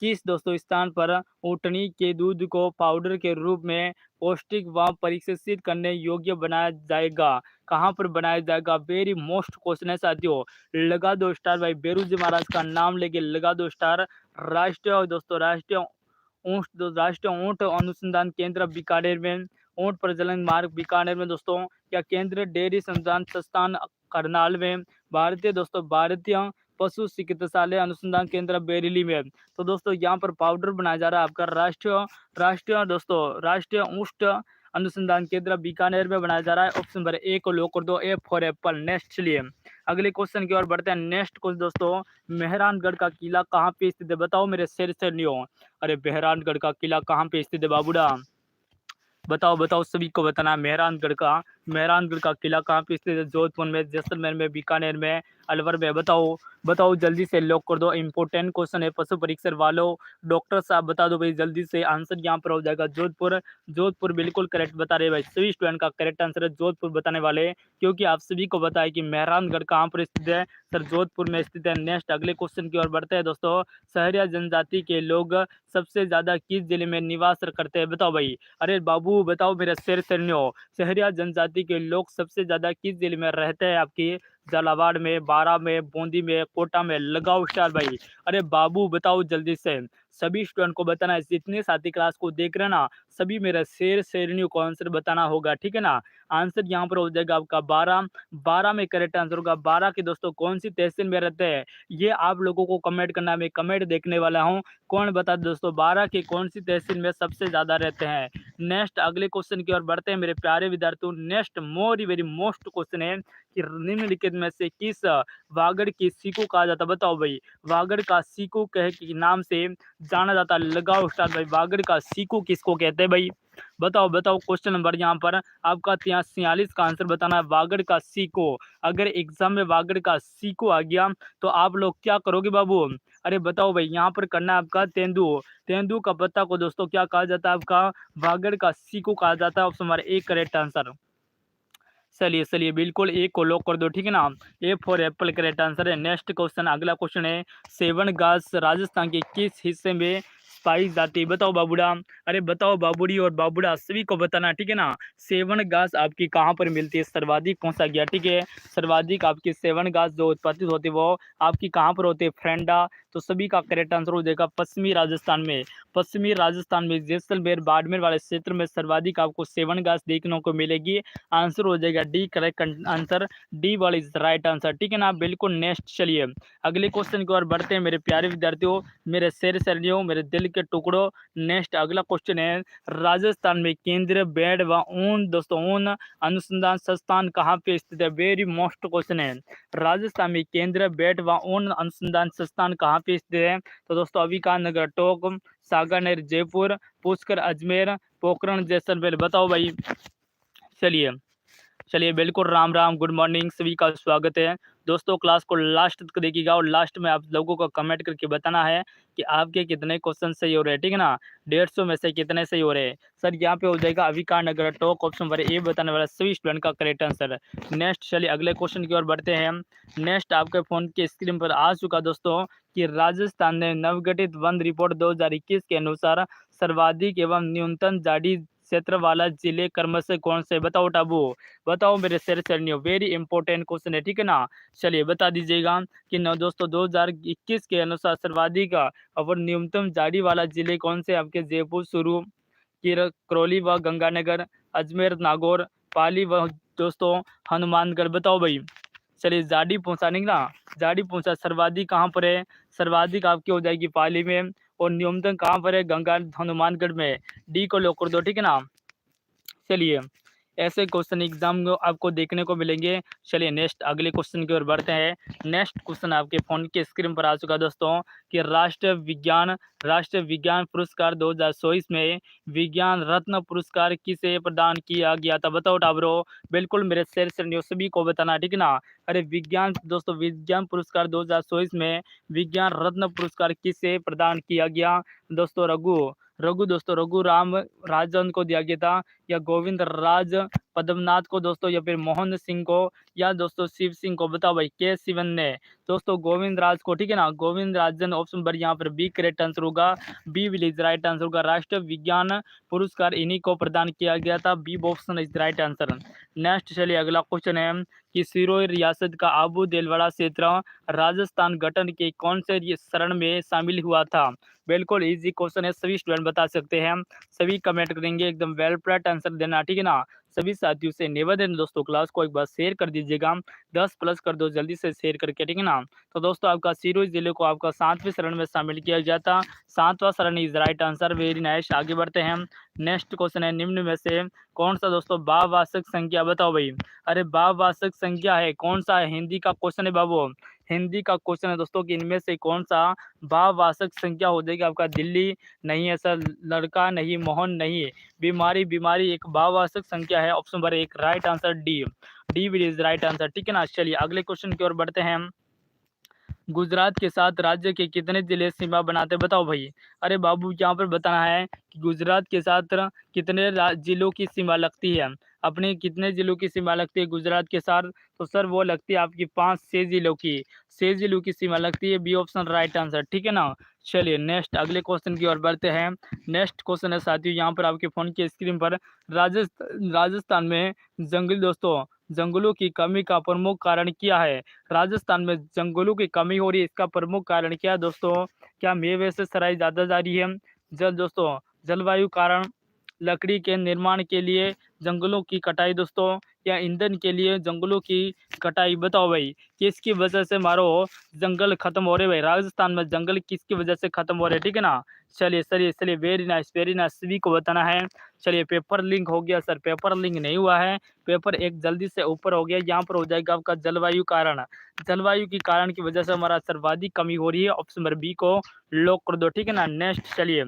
किस दोस्तों स्थान पर ऊँटनी के दूध को पाउडर के रूप में पौष्टिक व परिशोधित करने योग्य बनाया जाएगा। कहाँ पर बनाया जाएगा। वेरी मोस्ट क्वेश्चन है साथियों। लगा दो स्टार भाई। बेरू जी महाराज का नाम लेके लगा दो स्टार। राष्ट्रीय दोस्तों राष्ट्रीय ऊँट अनुसंधान केंद्र बीकानेर में, ऊँट प्रजनन मार्ग बीकानेर में दोस्तों, क्या केंद्रीय डेयरी संस्थान संस्थान करनाल में, भारतीय पशु चिकित्सालय अनुसंधान केंद्र बरेली में। तो दोस्तों यहाँ पर पाउडर बनाया जा रहा है आपका राष्ट्रीय ऊष्ट अनुसंधान केंद्र बीकानेर में बनाया जा रहा है। ऑप्शन नंबर ए को लॉक कर दो। ए फॉर एप्पल। नेक्स्ट चलिए अगले क्वेश्चन की ओर बढ़ते हैं। नेक्स्ट क्वेश्चन दोस्तों मेहरानगढ़ का किला कहाँ पे स्थित है। बताओ मेरे शेर से नहीं। अरे मेहरानगढ़ का किला कहाँ पे स्थित है बाबूड़ा। बताओ बताओ सभी को बताना है। मेहरानगढ़ का किला कहाँ पे स्थित है। जोधपुर में, जैसलमेर में, बीकानेर में, अलवर में। बताओ बताओ जल्दी से लॉक कर दो। इंपॉर्टेंट क्वेश्चन है पशु परीक्षक वालों। डॉक्टर साहब बता दो भाई जल्दी से। आंसर यहाँ पर हो जाएगा जोधपुर। जोधपुर बिल्कुल करेक्ट बता रहे भाई। सभी स्टूडेंट का करेक्ट आंसर है जोधपुर बताने वाले। क्योंकि आप सभी को पता है कि मेहरानगढ़ कहाँ पर स्थित है सर। जोधपुर में स्थित है। नेक्स्ट अगले क्वेश्चन की ओर बढ़ते हैं दोस्तों। सहरिया जनजाति के लोग सबसे ज्यादा किस जिले में निवास करते हैं। बताओ भाई। अरे बाबू बताओ मेरे शेर शरणियों। सहरिया जनजाति के लोग सबसे ज्यादा किस जिले में रहते हैं आपकी। झालावाड़ में, बारा में, बूंदी में, कोटा में। लगाओ स्टार भाई। अरे बाबू बताओ जल्दी से। सभी स्टूडेंट को बताना है। जितने साथी क्लास को देख रहे हैं ना सभी मेरा शेर शेरनियों को आंसर बताना होगा। ठीक है ना। आंसर यहाँ पर हो जाएगा आपका बारा। बारा में करेक्ट आंसर होगा। बारा के दोस्तों कौन सी तहसील में रहते हैं ये आप लोगों को कमेंट करना है। मैं कमेंट देखने वाला हूँ। कौन बता दोस्तों बारा के कौन सी तहसील में सबसे ज्यादा रहते हैं। नेक्स्ट अगले क्वेश्चन की ओर बढ़ते हैं मेरे प्यारे विद्यार्थियों। नेक्स्ट वेरी मोस्ट क्वेश्चन है कि निम्नलिखित में से किस वागड़ की सीको कहा जाता है। बताओ भाई। वागड़ का सीको कह के नाम से जाना जाता है। लगाओ स्टार भाई। वागड़ का सीको किसको कहते हैं भाई। बताओ बताओ। क्वेश्चन नंबर यहाँ पर आपका 46 का आंसर बताना है। वागड़ का सीको। अगर एग्जाम में वागड़ का सीको आ गया तो आप लोग क्या करोगे बाबू। अरे बताओ भाई। यहाँ पर करना है आपका तेंदू का पत्ता को दोस्तों क्या कहा जाता है आपका। वागड़ का सीको कहा जाता है। Option number A correct answer. चलिए चलिए बिल्कुल एक को लॉक कर दो। ठीक है ना। ए फॉर एप्पल करेक्ट आंसर है। नेक्स्ट क्वेश्चन अगला क्वेश्चन है। सेवन घास राजस्थान के किस हिस्से में पाई जाती है। बताओ बाबूड़ा। अरे बताओ बाबूड़ी और बाबूड़ा सभी को बताना। ठीक है ना। सेवन घास आपकी कहाँ पर मिलती है। सर्वाधिक पहुंचा गया। ठीक है। सर्वाधिक आपकी सेवन घास जो उत्पादित होती है वो आपकी कहाँ पर होती है। फ्रेंडा। तो सभी का करेक्ट आंसर हो जाएगा पश्चिमी राजस्थान में। पश्चिमी राजस्थान में जैसलमेर बाड़मेर वाले क्षेत्र में सर्वाधिक आपको सेवन घास देखने को मिलेगी। आंसर हो जाएगा डी करेक्ट आंसर। डी वाला इज राइट आंसर। ठीक है ना। बिल्कुल नेक्स्ट चलिए अगले क्वेश्चन की ओर बढ़ते हैं मेरे प्यारे विद्यार्थियों, मेरे शेर शरणियों, मेरे दिल के टुकड़ों। नेक्स्ट अगला क्वेश्चन है। राजस्थान में केंद्रीय भेड़ व ऊन दोस्तों ऊन अनुसंधान संस्थान कहाँ पे स्थित है। वेरी मोस्ट क्वेश्चन है। राजस्थान में केंद्रीय भेड़ व ऊन अनुसंधान संस्थान कहाँ पे स्थित है। तो दोस्तों अविका नगर टोंक, सागानेर जयपुर, पुष्कर अजमेर, पोखरण जैसलमेर। बताओ भाई। चलिए चलिए बिल्कुल राम राम, गुड मॉर्निंग, सभी का स्वागत है। दोस्तों क्लास को लास्ट तक देखिएगा और लास्ट में आप लोगों को कमेंट करके बताना है कि आपके कितने क्वेश्चन सही हो रहे हैं, ठीक है ना? 150 में से कितने सही हो रहे हैं। सर यहाँ पे हो जाएगा अविका नगर टॉप ऑप्शन पर ए बताने वाला सभी स्टूडेंट का करेक्ट आंसर। नेक्स्ट चलिए अगले क्वेश्चन की ओर बढ़ते हैं हम। नेक्स्ट आपके फ़ोन की स्क्रीन पर आ चुका दोस्तों कि राजस्थान ने नवगठित वन रिपोर्ट 2021 के अनुसार सर्वाधिक एवं न्यूनतम झाड़ी क्षेत्र वाला जिले क्रमशः कौन से? बताओ टाबू, बताओ मेरे शेर शरणियों, वेरी इंपॉर्टेंट क्वेश्चन है, ठीक है ना? चलिए बता दीजिएगा कि न दोस्तों 2021 के अनुसार सर्वाधिक और न्यूनतम झाड़ी वाला जिले कौन से? आपके जयपुर, चूरू, करौली व गंगानगर, अजमेर, नागौर, पाली व दोस्तों हनुमानगढ़। बताओ भाई। चलिए झाड़ी पहुंचाने की ना, झाड़ी पहुंचा सर्वाधिक कहाँ पर है? सर्वाधिक आपकी हो जाएगी पाली में और न्यूनतम कहाँ पर है? गंगा हनुमानगढ़ में। डी को लॉक कर दो, ठीक है ना? चलिए ऐसे क्वेश्चन एग्जाम में आपको देखने को मिलेंगे। चलिए नेक्स्ट अगले क्वेश्चन की ओर बढ़ते हैं। नेक्स्ट क्वेश्चन आपके फोन के स्क्रीन पर आ चुका दोस्तों कि राष्ट्रीय विज्ञान पुरस्कार 2024 में विज्ञान रत्न पुरस्कार किसे प्रदान किया गया था? बताओ टाबरो, बिल्कुल मेरे शेर श्रेणियों सभी को बताना, ठीक है ना? अरे विज्ञान दोस्तों, विज्ञान पुरस्कार 2024 में विज्ञान रत्न पुरस्कार किसे प्रदान किया गया? दोस्तों रघु राम राजन को दिया गया था, या गोविंद राज पद्मनाथ को दोस्तों, या फिर मोहन सिंह को, या दोस्तों शिव सिंह को? बताओ भाई। के शिवन ने दोस्तों गोविंद राज को, ठीक है ना? गोविंद राजन ऑप्शन पर यहाँ पर बी करेक्ट आंसर होगा। B will is right answer होगा। राष्ट्रीय विज्ञान पुरस्कार इन्हीं को प्रदान किया गया था। B option is right answer. Next चलिए अगला क्वेश्चन है कि सिरोही रियासत का आबू देलवाड़ा क्षेत्र राजस्थान गठन के कौन से चरण में शामिल हुआ था? बिल्कुल इजी क्वेश्चन है, सभी स्टूडेंट बता सकते हैं। सभी कमेंट करेंगे, एकदम वेल प्लेट आंसर देना, ठीक है ना? सभी साथियों से निवेदन दोस्तों क्लास को एक बार शेयर कर दीजिएगा। 10 प्लस कर दो जल्दी से शेयर करके, ठीक है ना? तो दोस्तों आपका सिरोही जिले को आपका 7वें शरण में शामिल किया जाता। 7वां शरण is right answer. Very nice. आगे बढ़ते हैं। नेक्स्ट क्वेश्चन है निम्न में से कौन सा दोस्तों भाववाचक संख्या? बताओ भाई। अरे भाववाचक संख्या है कौन सा है? हिंदी का क्वेश्चन है बाबू, हिंदी का क्वेश्चन है दोस्तों कि इनमें से कौन सा भाववाचक संख्या हो जाएगी आपका? दिल्ली नहीं है सर, लड़का नहीं, मोहन नहीं, बीमारी एक भाववाचक संख्या है। ऑप्शन नंबर एक right answer D will is right answer, ठीक है ना? चलिए अगले क्वेश्चन की ओर बढ़ते हैं। गुजरात के साथ राज्य के कितने जिले सीमा बनाते? बताओ भाई। अरे बाबू यहाँ पर बताना है कि गुजरात के साथ कितने जिलों की सीमा लगती है। अपने कितने जिलों की सीमा लगती है गुजरात के साथ? तो सर वो लगती है आपकी 5-6 जिलों की, 6 जिलों की सीमा लगती है। बी ऑप्शन राइट आंसर, ठीक है ना? चलिए नेक्स्ट अगले क्वेश्चन की ओर बढ़ते हैं। नेक्स्ट क्वेश्चन है साथियों यहाँ पर आपके फोन की स्क्रीन पर, राजस्थान में जंगलों की कमी का प्रमुख कारण क्या है? राजस्थान में जंगलों की कमी हो रही है, इसका प्रमुख कारण क्या है दोस्तों? क्या मेवे से सराई ज़्यादा जा रही है? जलवायु कारण, लकड़ी के निर्माण के लिए जंगलों की कटाई दोस्तों, या ईंधन के लिए जंगलों की कटाई? बताओ भाई किसकी वजह से मारो जंगल खत्म हो रहे भाई? राजस्थान में जंगल किसकी वजह से खत्म हो रहे, ठीक है ना? चलिए वेरी नाइस सभी को बताना है। चलिए पेपर लिंक हो गया सर, पेपर लिंक नहीं हुआ है, पेपर एक जल्दी से ऊपर हो गया। यहाँ पर हो जाएगा आपका जलवायु कारण, जलवायु की कारण की वजह से हमारा सर्वाधिक कमी हो रही है। ऑप्शन नंबर बी को लॉक कर दो, ठीक है ना? नेक्स्ट चलिए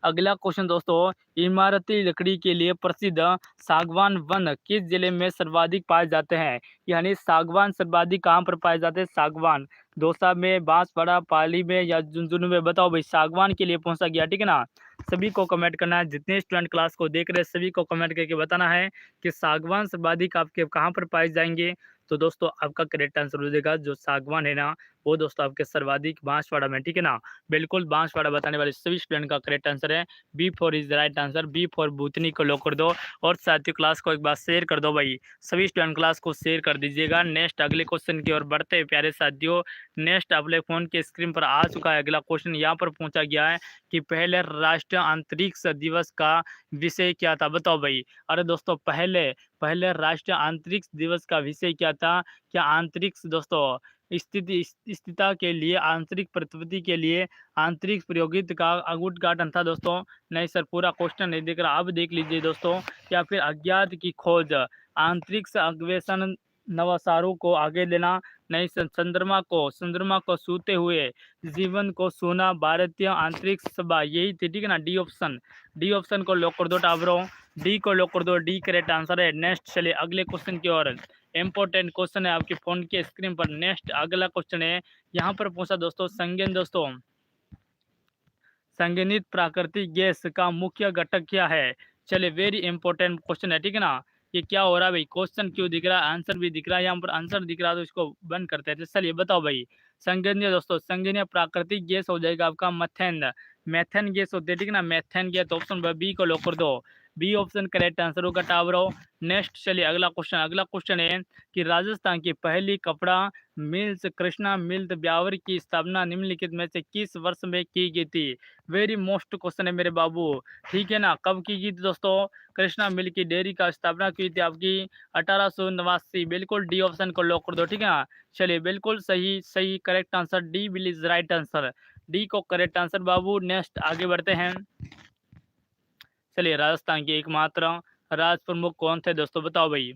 अगला क्वेश्चन दोस्तों, इमारती लकड़ी के लिए प्रसिद्ध सागवान वन किस जिले में सर्वाधिक पाए जाते हैं? यानी सागवान सर्वाधिक कहाँ पर पाए जाते हैं? सागवान दौसा में, बांसवाड़ा, पाली में, या झुंझुनू में? बताओ भाई। सागवान के लिए पहुंचा गया, ठीक है ना? सभी को कमेंट करना है, जितने स्टूडेंट क्लास को देख रहे हैं सभी को कमेंट करके बताना है कि सागवान सर्वाधिक आपके कहाँ पर पाए जाएंगे। तो दोस्तों आपका करेक्ट आंसर हो जाएगा जो सागवान है ना, वो दोस्तों आपके सर्वाधिक बांसवाड़ा में, ठीक है ना? बिल्कुल बांसवाड़ा बताने वाले सभी स्टूडेंट का करेक्ट आंसर है। B for is right answer. B for भूतनी को लॉक कर दो और साथियों क्लास को एक बार शेयर कर दो भाई। सभी स्टूडेंट क्लास को शेयर कर दीजिएगा। नेक्स्ट अगले क्वेश्चन की ओर बढ़ते हैं प्यारे साथियों। नेक्स्ट अपने फोन के स्क्रीन पर आ चुका है अगला क्वेश्चन। यहाँ पर पूछा गया है कि पहले राष्ट्रीय अंतरिक्ष दिवस का विषय क्या था? बताओ भाई। अरे दोस्तों पहले राष्ट्रीय अंतरिक्ष दिवस का विषय क्या था? क्या अंतरिक्ष दोस्तों स्थिरता के लिए, आंतरिक प्रकृति के लिए आंतरिक प्रयोगित का उद्घाटन था दोस्तों? नहीं सर, पूरा क्वेश्चन नहीं देख रहा, अब देख लीजिए दोस्तों। या फिर अज्ञात की खोज, आंतरिक्ष अन्वेषण, नवाचारों को आगे लेना? नहीं सर, चंद्रमा को छूते हुए जीवन को छूना, भारतीय अंतरिक्ष सभा, यही थी, ठीक है ना? डी ऑप्शन को लॉक कर दो टाबरों। डी को लॉक कर दो, डी करेक्ट आंसर है। नेक्स्ट चलिए अगले क्वेश्चन की ओर। इंपॉर्टेंट क्वेश्चन है आपके फोन के स्क्रीन पर। नेक्स्ट अगला क्वेश्चन है यहाँ पर पूछा दोस्तों, संज्ञान दोस्तों, संगनित प्राकृतिक गैस का मुख्य घटक क्या है? चलिए वेरी इंपॉर्टेंट क्वेश्चन है, ठीक है ना। ये क्या हो रहा है भाई, क्वेश्चन क्यों दिख रहा है, आंसर भी दिख रहा है, यहाँ पर आंसर दिख रहा है तो इसको बंद करते हैं। तो चलिए बताओ भाई, संगनीय दोस्तों, संगनीय प्राकृतिक गैस हो जाएगा आपका मथेन। मैथेन गैस होती है, ठीक है ना, मैथेन गैस। तो ऑप्शन बी को लॉक कर दो, बी ऑप्शन करेक्ट आंसर होगा टावरो। नेक्स्ट चलिए अगला क्वेश्चन है कि राजस्थान की पहली कपड़ा मिल्स कृष्णा मिल्स ब्यावर की स्थापना निम्नलिखित में से किस वर्ष में की गई थी? वेरी मोस्ट क्वेश्चन है मेरे बाबू, ठीक है ना। कब की गई थी दोस्तों? कृष्णा मिल्क की डेयरी का स्थापना की थी आपकी 1889। बिल्कुल डी ऑप्शन को लॉक कर दो, ठीक है ना। चलिए बिल्कुल सही सही correct answer D will is right answer, D को करेक्ट आंसर बाबू। नेक्स्ट आगे बढ़ते हैं। चलिए राजस्थान के एकमात्र राज प्रमुख कौन थे दोस्तों, बताओ भाई।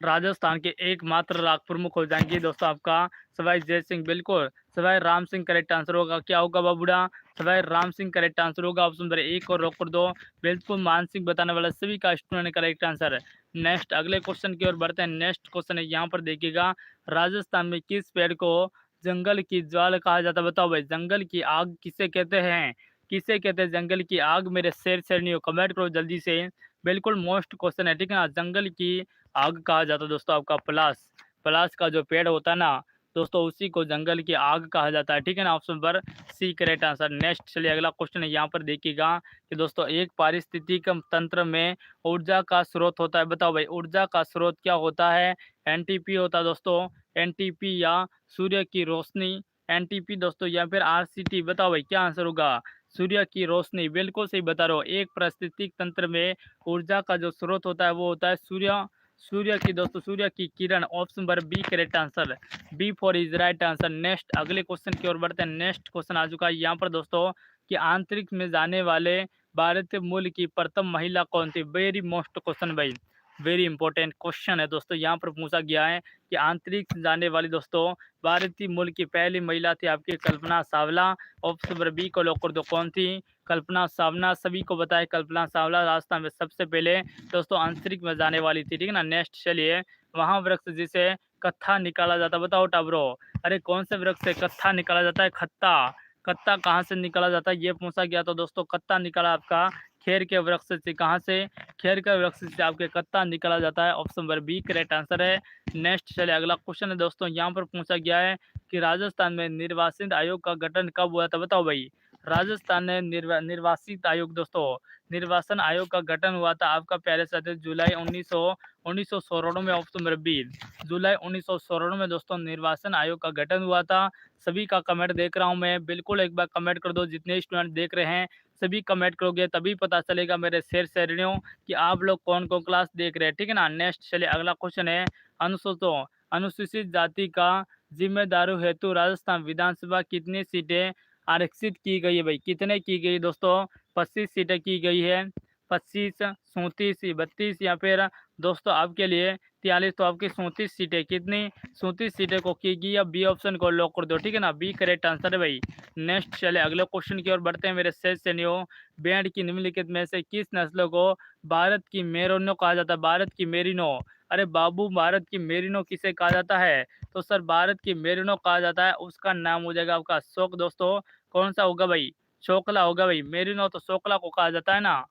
राजस्थान के एकमात्र राग प्रमुख हो जाएंगे दोस्तों आपका सवाई जय सिंह। बिल्कुल सवाई राम सिंह करेक्ट आंसर होगा। क्या होगा बाबूड़ा? सवाई राम सिंह करेक्ट आंसर होगा। ऑप्शन नंबर एक और रोक कर दो। बिल्कुल मान सिंह बताने वाला सभी का स्टूडेंट करेक्ट आंसर है। नेक्स्ट अगले क्वेश्चन की ओर बढ़ते हैं। नेक्स्ट क्वेश्चन है यहाँ पर देखिएगा, राजस्थान में किस पेड़ को जंगल की ज्वाल कहा जाता है? बताओ भाई, जंगल की आग किसे कहते हैं? किसे कहते हैं जंगल की आग? मेरे शेर शेरनियों कमेंट करो जल्दी से। बिल्कुल मोस्ट क्वेश्चन है, ठीक है ना। जंगल की आग कहा जाता है दोस्तों आपका पलास। पलास का जो पेड़ होता है ना दोस्तों, उसी को जंगल की आग कहा जाता है, ठीक है ना। ऑप्शन पर सी करेक्ट आंसर। नेक्स्ट चलिए अगला क्वेश्चन है यहाँ पर देखिएगा कि दोस्तों एक पारिस्थितिक तंत्र में ऊर्जा का स्रोत होता है। बताओ भाई ऊर्जा का स्रोत क्या होता है? एनटीपी होता है दोस्तों, एनटीपी या सूर्य की रोशनी, एनटीपी दोस्तों या फिर आरसीटी। बताओ भाई क्या आंसर होगा? सूर्य की रोशनी। बिल्कुल सही बता रहे हो। एक पारिस्थितिक तंत्र में ऊर्जा का जो स्रोत होता है वो होता है सूर्य, सूर्य की दोस्तों, सूर्य की किरण। Option number B correct answer, B for is right answer. Next अगले क्वेश्चन की ओर बढ़ते हैं। नेक्स्ट क्वेश्चन आ चुका है यहाँ पर दोस्तों कि अंतरिक्ष में जाने वाले भारतीय मूल की प्रथम महिला कौन थी? वेरी मोस्ट क्वेश्चन भाई, वेरी इंपॉर्टेंट क्वेश्चन है दोस्तों। यहाँ पर पूछा गया है कि अंतरिक्ष जाने वाली दोस्तों भारतीय मूल की पहली महिला थी आपकी Kalpana Chawla. Option number B को लॉक कर दो। कौन थी? कल्पना चावला। सभी को बताए कल्पना चावला राजस्थान में सबसे पहले दोस्तों अंतरिक्ष में जाने वाली थी, ठीक है ना। नेक्स्ट चलिए, वहाँ वृक्ष जिसे कत्था निकाला जाता, बताओ टाब्रो। अरे कौन से वृक्ष से कत्था निकाला जाता है? खत्ता, कत्ता कहाँ से निकाला जाता है ये पूछा गया। तो दोस्तों कत्ता निकाला आपका खेर के वृक्ष से। कहाँ से? खेर के वृक्ष से आपके कत्ता निकाला जाता है। Option number B correct answer है। नेक्स्ट चलिए अगला क्वेश्चन है दोस्तों, यहाँ पर पूछा गया है कि राजस्थान में निर्वासित आयोग का गठन कब हुआ था? बताओ भाई। राजस्थान में निर्वासित आयोग दोस्तों, निर्वाचन आयोग का गठन हुआ था आपका प्यारे साथी जुलाई 1994 में। ऑप्शन नंबर बी जुलाई 1994 में दोस्तों निर्वाचन आयोग का गठन हुआ था। सभी का कमेंट देख रहा हूं मैं, बिल्कुल एक बार कमेंट कर दो। जितने स्टूडेंट देख रहे हैं सभी कमेंट करोगे तभी पता चलेगा मेरे शेर शेरनियों कि आप लोग कौन कौन क्लास देख रहे हैं, ठीक है ना। नेक्स्ट चलिए अगला क्वेश्चन है, अनुसूचित जाति का जिम्मेदारों हेतु राजस्थान विधानसभा कितनी सीटें आरक्षित की गई है? भाई कितने की गई दोस्तों? 25 सीटें की गई है। 25, 37, 32 या फिर दोस्तों आपके लिए 43। तो आपकी 37 सीटें, कितनी? 37 सीटें को की गई। अब बी ऑप्शन को लॉक कर दो, ठीक है ना, बी करेक्ट आंसर है भाई। नेक्स्ट चले अगले क्वेश्चन की ओर बढ़ते हैं मेरे शेष सैनियों। भेड़ की निम्नलिखित में से किस नस्लों को भारत की मेरिनो कहा जाता है? भारत की मेरिनो। अरे बाबू भारत की मेरिनो किसे कहा जाता है? तो सर भारत की मेरिनो कहा जाता है, उसका नाम हो जाएगा आपका अशोक दोस्तों। कौन सा होगा भाई? शोकला होगा भाई। मेरिनो तो शोकला को कहा जाता है ना,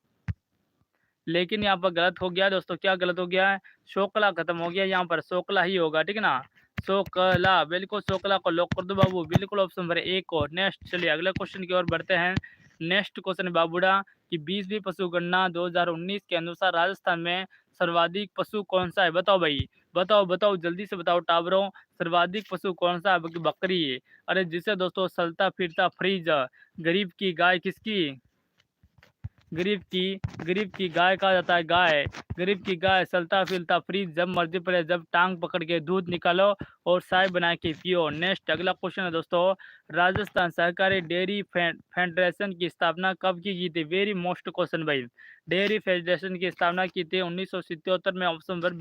लेकिन यहाँ पर गलत हो गया दोस्तों। क्या गलत हो गया है? शोकला खत्म हो गया, यहाँ पर शोकला ही होगा, ठीक है ना। शोकला, बिल्कुल शोकला को लॉक कर दो बाबू, बिल्कुल ऑप्शन नंबर एक और। नेक्स्ट चलिए अगले क्वेश्चन की ओर बढ़ते हैं। नेक्स्ट क्वेश्चन है बाबूड़ा कि 20वीं पशु गणना 2019 के अनुसार राजस्थान में सर्वाधिक पशु कौन सा है? बताओ भाई, बताओ बताओ जल्दी से बताओ टाबरों, सर्वाधिक पशु कौन सा है? बकरी है। अरे जिसे दोस्तों चलता फिरता फ्रीज गरीब की गाय किसकी? गरीब की गाय कहा जाता है, गाय। गरीब की गाय चलता फिरता फ्रीज, जब मर्जी पड़े जब टांग पकड़ के दूध निकालो और चाय बना के पियो। नेक्स्ट अगला क्वेश्चन है दोस्तों, राजस्थान सहकारी डेयरी फेडरेशन की स्थापना कब की गई थी? वेरी मोस्ट क्वेश्चन भाई। डेयरी फेडरेशन की स्थापना की थी 1977 में। ऑप्शन नंबर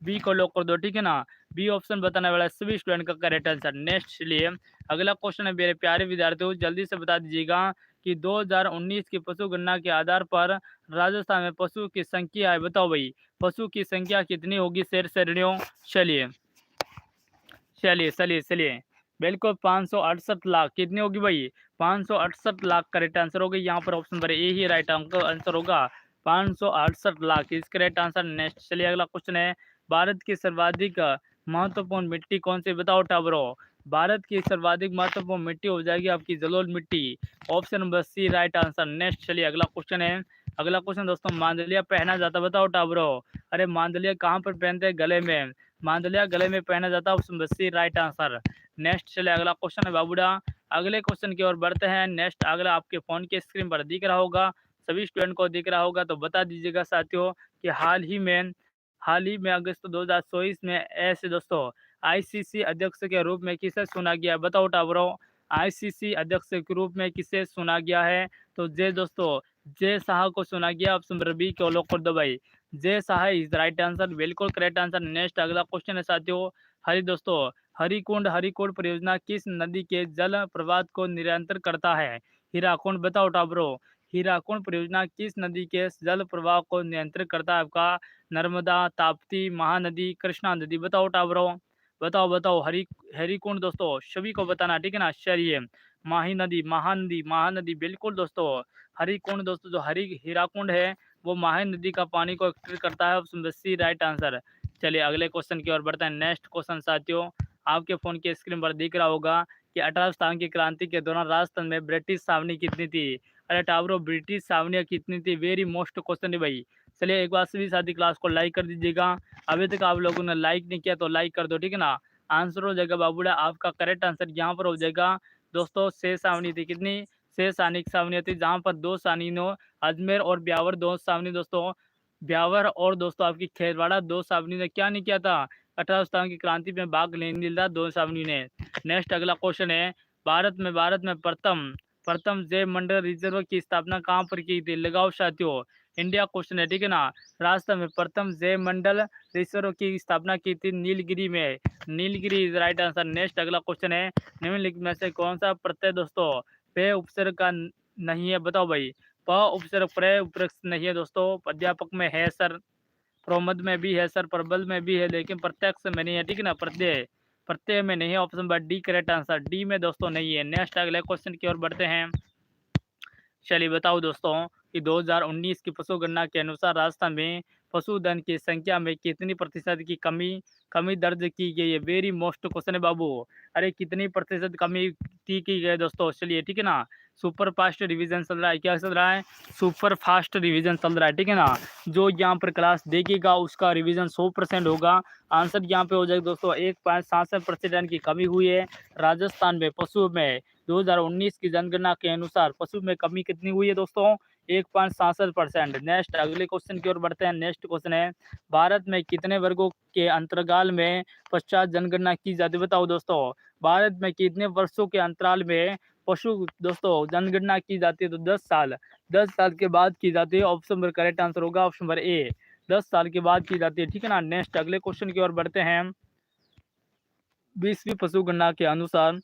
बी को लॉक कर दो, ठीक है ना। बी ऑप्शन बताने वाला सभी स्टूडेंट का करेक्ट आंसर। नेक्स्ट लिए अगला क्वेश्चन है मेरे प्यारे विद्यार्थियों, जल्दी से बता दीजिएगा कि 2019 की पशु गणना के आधार पर राजस्थान में पशु की संख्या है, बताओ भाई पशु की संख्या कितनी होगी शेर श्रेणियों। चलिए चलिए चलिए चलिए बिल्कुल 568 लाख कितनी होगी भाई 568 लाख करेक्ट आंसर होगा। यहाँ पर option number A he right answer होगा 568 लाख इस करेक्ट आंसर। नेक्स्ट चलिए अगला क्वेश्चन है, भारत की सर्वाधिक महत्वपूर्ण मिट्टी कौन सी बताओ टाबरो। भारत की सर्वाधिक महत्वपूर्ण मिट्टी हो जाएगी आपकी जलोढ़ मिट्टी, option number C right answer. Next चलिए अगला क्वेश्चन है, अगला क्वेश्चन दोस्तों, मांदलिया पहना जाता बताओ टाबरो। अरे मांदलिया कहाँ पर पहनते हैं, गले में, मांदलिया गले में पहना जाता है, option number C right answer. Next चले अगला क्वेश्चन है बाबूडा, अगले क्वेश्चन की ओर बढ़ते हैं। नेक्स्ट अगला आपके फोन के स्क्रीन पर दिख रहा होगा, सभी स्टूडेंट को दिख रहा होगा, तो बता दीजिएगा साथियों कि हाल ही में अगस्त 2024 में ऐसे दोस्तों आईसीसी अध्यक्ष के रूप में किसे चुना गया है बताओ टाबरो। आईसीसी अध्यक्ष के रूप में किसे चुना गया है, तो जे दोस्तों जय शाह को चुना गया, ऑप्शन नंबर बी को लॉक कर दो भाई, Jay Shah is right answer, बिल्कुल करेक्ट आंसर। नेक्स्ट अगला क्वेश्चन है साथियों, हरिकुंड परियोजना किस नदी के जल प्रवाह को नियंत्रित करता है। हीराकुंड बताओ टाबरो, हीराकुंड परियोजना किस नदी के जल प्रवाह को नियंत्रित करता है आपका, नर्मदा, ताप्ती, महानदी, कृष्णा नदी बताओ टाबरो। बताओ हरिकुंड दोस्तों सभी को बताना ठीक है ना। चलिए महानदी बिल्कुल दोस्तों, हरिकुंड दोस्तों जो हीराकुंड है वो महान नदी का पानी को एकत्रित करता है, ऑप्शन सी राइट आंसर। चलिए अगले क्वेश्चन की ओर बढ़ते हैं। नेक्स्ट क्वेश्चन साथियों आपके फोन के स्क्रीन पर दिख रहा होगा कि 18 स्थान की क्रांति के दौरान राजस्थान में ब्रिटिश छावनी कितनी थी। अरे टावरो ब्रिटिश छावनियाँ कितनी थी, वेरी मोस्ट क्वेश्चन है भाई। चलिए एक बार सभी साथी क्लास को लाइक कर दीजिएगा, अभी तक आप लोगों ने लाइक नहीं किया तो लाइक कर दो ठीक है ना। आंसर हो जाएगा बाबूड़ा आपका करेक्ट आंसर यहाँ पर हो जाएगा दोस्तों, 6 छावनी थी, कितनी 6 सैनिक छावनियाँ थी, जहाँ पर 2 छावनियों अजमेर और ब्यावर 2 छावनी दोस्तों, ब्यावर और दोस्तों आपकी खेरवाड़ा 2 छावनी ने क्या नहीं किया था, 18 स्थान की क्रांति में भाग नहीं लिया 2 छावनी ने। नेक्स्ट अगला क्वेश्चन है, भारत में प्रथम जैव मंडल रिजर्व की स्थापना कहाँ पर की थी, लगाओ साथियों, इंडिया क्वेश्चन है ठीक है ना। राजस्थान में प्रथम जैव मंडल रिजर्व की स्थापना की थी नीलगिरी में, Nilgiri is right answer. Next अगला क्वेश्चन है, निम्नलिखित में से कौन सा प्रत्यय दोस्तों पे उपसर्ग का नहीं है बताओ भाई। प उपसर्ग प्रय उपसर्ग नहीं है दोस्तों, अध्यापक में है सर, प्रोमद में भी है सर, प्रबल में भी है, लेकिन प्रत्यक्ष में नहीं है ठीक है ना। प्रत्यय में नहीं है, option number D correct answer, D में दोस्तों नहीं है। नेक्स्ट अगले क्वेश्चन की ओर बढ़ते हैं। चलिए बताओ दोस्तों कि 2019 की पशु गणना के अनुसार राजस्थान में पशुधन की संख्या में कितनी प्रतिशत की कमी दर्ज की गई है, वेरी मोस्ट क्वेश्चन है बाबू। अरे कितनी प्रतिशत कमी की गई है दोस्तों, चलिए ठीक है ना। सुपर फास्ट रिवीजन चल रहा है, क्या चल रहा है, सुपर फास्ट रिवीजन चल रहा है ठीक है ना। जो यहाँ पर क्लास देखेगा उसका रिवीजन 100% होगा। आंसर यहाँ पे हो जाएगा दोस्तों, 1.67% की कमी हुई है राजस्थान में पशु में। 2019 की जनगणना के अनुसार पशु में कमी कितनी हुई है दोस्तों, 1.67%। नेक्स्ट अगले क्वेश्चन की ओर बढ़ते हैं। नेक्स्ट क्वेश्चन है, भारत में कितने वर्गों के अंतराल में पश्चात जनगणना की जाती है बताओ दोस्तों। भारत में कितने वर्षों के अंतराल में पशु दोस्तों जनगणना की जाती है, तो 10 साल के बाद की जाती है, ऑप्शन नंबर करेक्ट आंसर होगा ऑप्शन नंबर ए, 10 साल के बाद की जाती है ठीक है ना। नेक्स्ट अगले क्वेश्चन की ओर बढ़ते हैं। 20वीं पशु गणना के अनुसार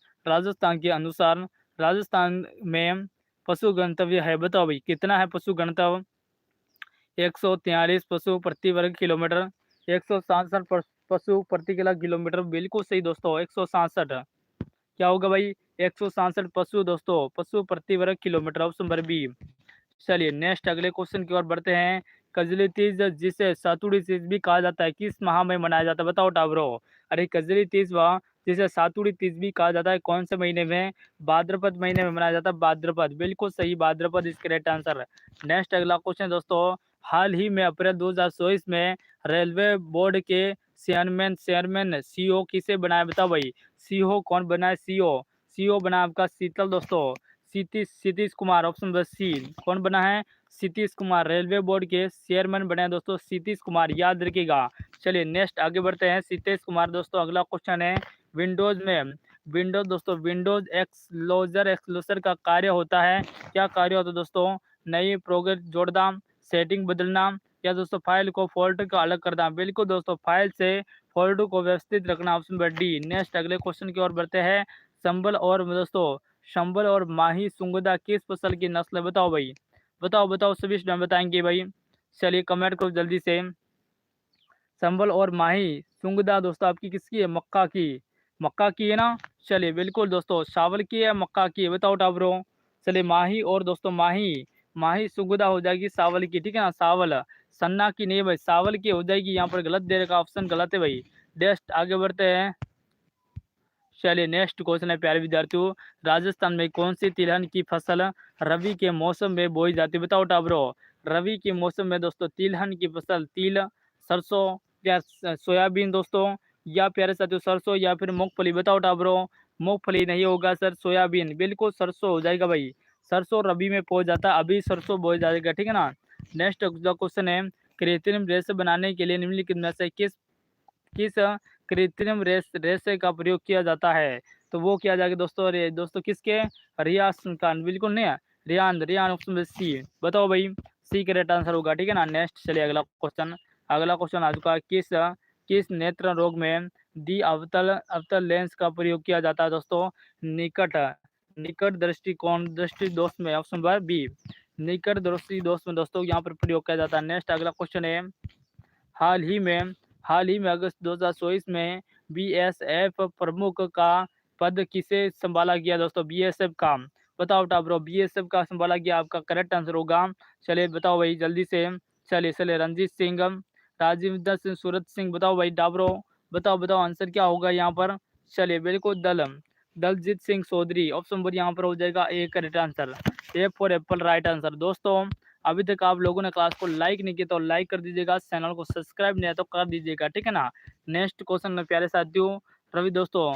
राजस्थान में पशु गंतव्य है बताओ भाई, कितना है पशु गंतव्य, 143 पशु प्रति वर्ग किलोमीटर, 167 पशु प्रति किलोमीटर, बिल्कुल सही दोस्तों, 167 क्या होगा भाई, 167 पशु प्रति वर्ग किलोमीटर, ऑप्शन नंबर बी। चलिए नेक्स्ट अगले क्वेश्चन की ओर बढ़ते हैं। कजली तीज जिसे सातुड़ी तीज भी कहा जाता है किस माह में मनाया जाता है बताओ टाबरो। अरे कजली तीज व जिसे सातुड़ी तीज भी कहा जाता है कौन से महीने में, भाद्रपद महीने में मनाया जाता है, भाद्रपद बिल्कुल सही, भाद्रपद इस करेक्ट आंसर। नेक्स्ट अगला क्वेश्चन दोस्तों, हाल ही में अप्रैल 2024 में रेलवे बोर्ड के चेयरमैन सीओ किसे बनाया बताओ भाई। सीओ कौन बना है, सीओ बना आपका शीतल दोस्तों, Satish Kumar, option number C, कौन बना है, सतीश कुमार, रेलवे बोर्ड के चेयरमैन बने हैं दोस्तों सतीश कुमार, याद रखिएगा। चलिए नेक्स्ट आगे बढ़ते हैं, सतीश कुमार दोस्तों। अगला क्वेश्चन है, विंडोज दोस्तों, विंडोज एक्सप्लोजर का कार्य होता है, क्या कार्य होता है दोस्तों, नई प्रोग्रेस जोड़ना, सेटिंग बदलना, या दोस्तों फाइल को फोल्डर का अलग करना, बिल्कुल दोस्तों फाइल से फोल्डर को व्यवस्थित रखना, ऑप्शन नंबर डी। नेक्स्ट अगले क्वेश्चन की ओर बढ़ते हैं। संबल और दोस्तों संबल और माही सुंगदा किस फसल की नस्ल है? बताओ भाई, बताओ बताओ, सभी स्टूडेंट बताएंगे भाई। चलिए कमेंट करो जल्दी से। संबल और माही सुंगदा दोस्तों आपकी किसकी है? मक्का की। मक्का की है ना। चलिए बिल्कुल दोस्तों, चावल की है मक्का की है? बताओ टाब्रो। चलिए माही और दोस्तों माही, माही सुगुदा हो जाएगी सावल की, ठीक है ना, सावल। सन्ना की नहीं भाई, सावल की हो जाएगी। यहाँ पर गलत दे रखा, ऑप्शन गलत है भाई। नेक्स्ट आगे बढ़ते हैं। चलिए नेक्स्ट क्वेश्चन है प्यारे विद्यार्थियों, राजस्थान में कौन सी तिलहन की फसल रवि के मौसम में बोई जाती है? बताओ टाब्रो। रवि के मौसम में दोस्तों तिलहन की फसल, तिल, सरसों या सोयाबीन दोस्तों, या प्यारे साथियों सरसों या फिर मूंगफली? बताओ टाब्रो। मूंगफली नहीं होगा सर, सोयाबीन। बिल्कुल सरसों हो जाएगा भाई। सरसों रबी में पहुंच जाता है, अभी सरसों बोया जाएगा, ठीक है ना। नेक्स्ट जो क्वेश्चन है, कृत्रिम रेशे बनाने के लिए निम्नलिखित में से किस किस कृत्रिम रेशे का प्रयोग किया जाता है? तो वो किया जाएगा दोस्तों, अरे दोस्तों किसके? रियान खान, बिल्कुल नहीं है, रियान, रियान ऑप्शन सी। बताओ भाई, सी करेक्ट आंसर होगा, ठीक है ना। नेक्स्ट चलिए अगला क्वेश्चन। अगला क्वेश्चन आ चुका है, किस किस नेत्र रोग में दी अवतल अवतल लेंस का प्रयोग किया जाता है दोस्तों? निकट निकट दृष्टिकोण दृष्टि दोष में, ऑप्शन नंबर बी। निकट दृष्टि दोष में दोस्तों यहाँ पर प्रयोग किया जाता है। नेक्स्ट अगला क्वेश्चन है, हाल ही में हाल ही में अगस्त 2024 में बीएसएफ प्रमुख का पद किसे संभाला गया दोस्तों? बीएसएफ का। बताओ टाब्रो, बीएसएफ का संभाला गया, आपका करेक्ट आंसर होगा। चलिए बताओ भाई जल्दी से। चलिए चलिए, रणजीत सिंह, राजिंदर सिंह, सूरज सिंह। बताओ भाई टाब्रो, बताओ बताओ आंसर क्या होगा यहाँ पर। चलिए बिल्कुल दलजीत सिंह चौधरी, ऑप्शन नंबर यहाँ पर हो जाएगा A correct answer. A for apple right answer. दोस्तों अभी तक आप लोगों ने क्लास को लाइक नहीं किया तो लाइक कर दीजिएगा, चैनल को सब्सक्राइब नहीं है तो कर दीजिएगा, ठीक है ना। नेक्स्ट क्वेश्चन में प्यारे साथियों, रवि दोस्तों,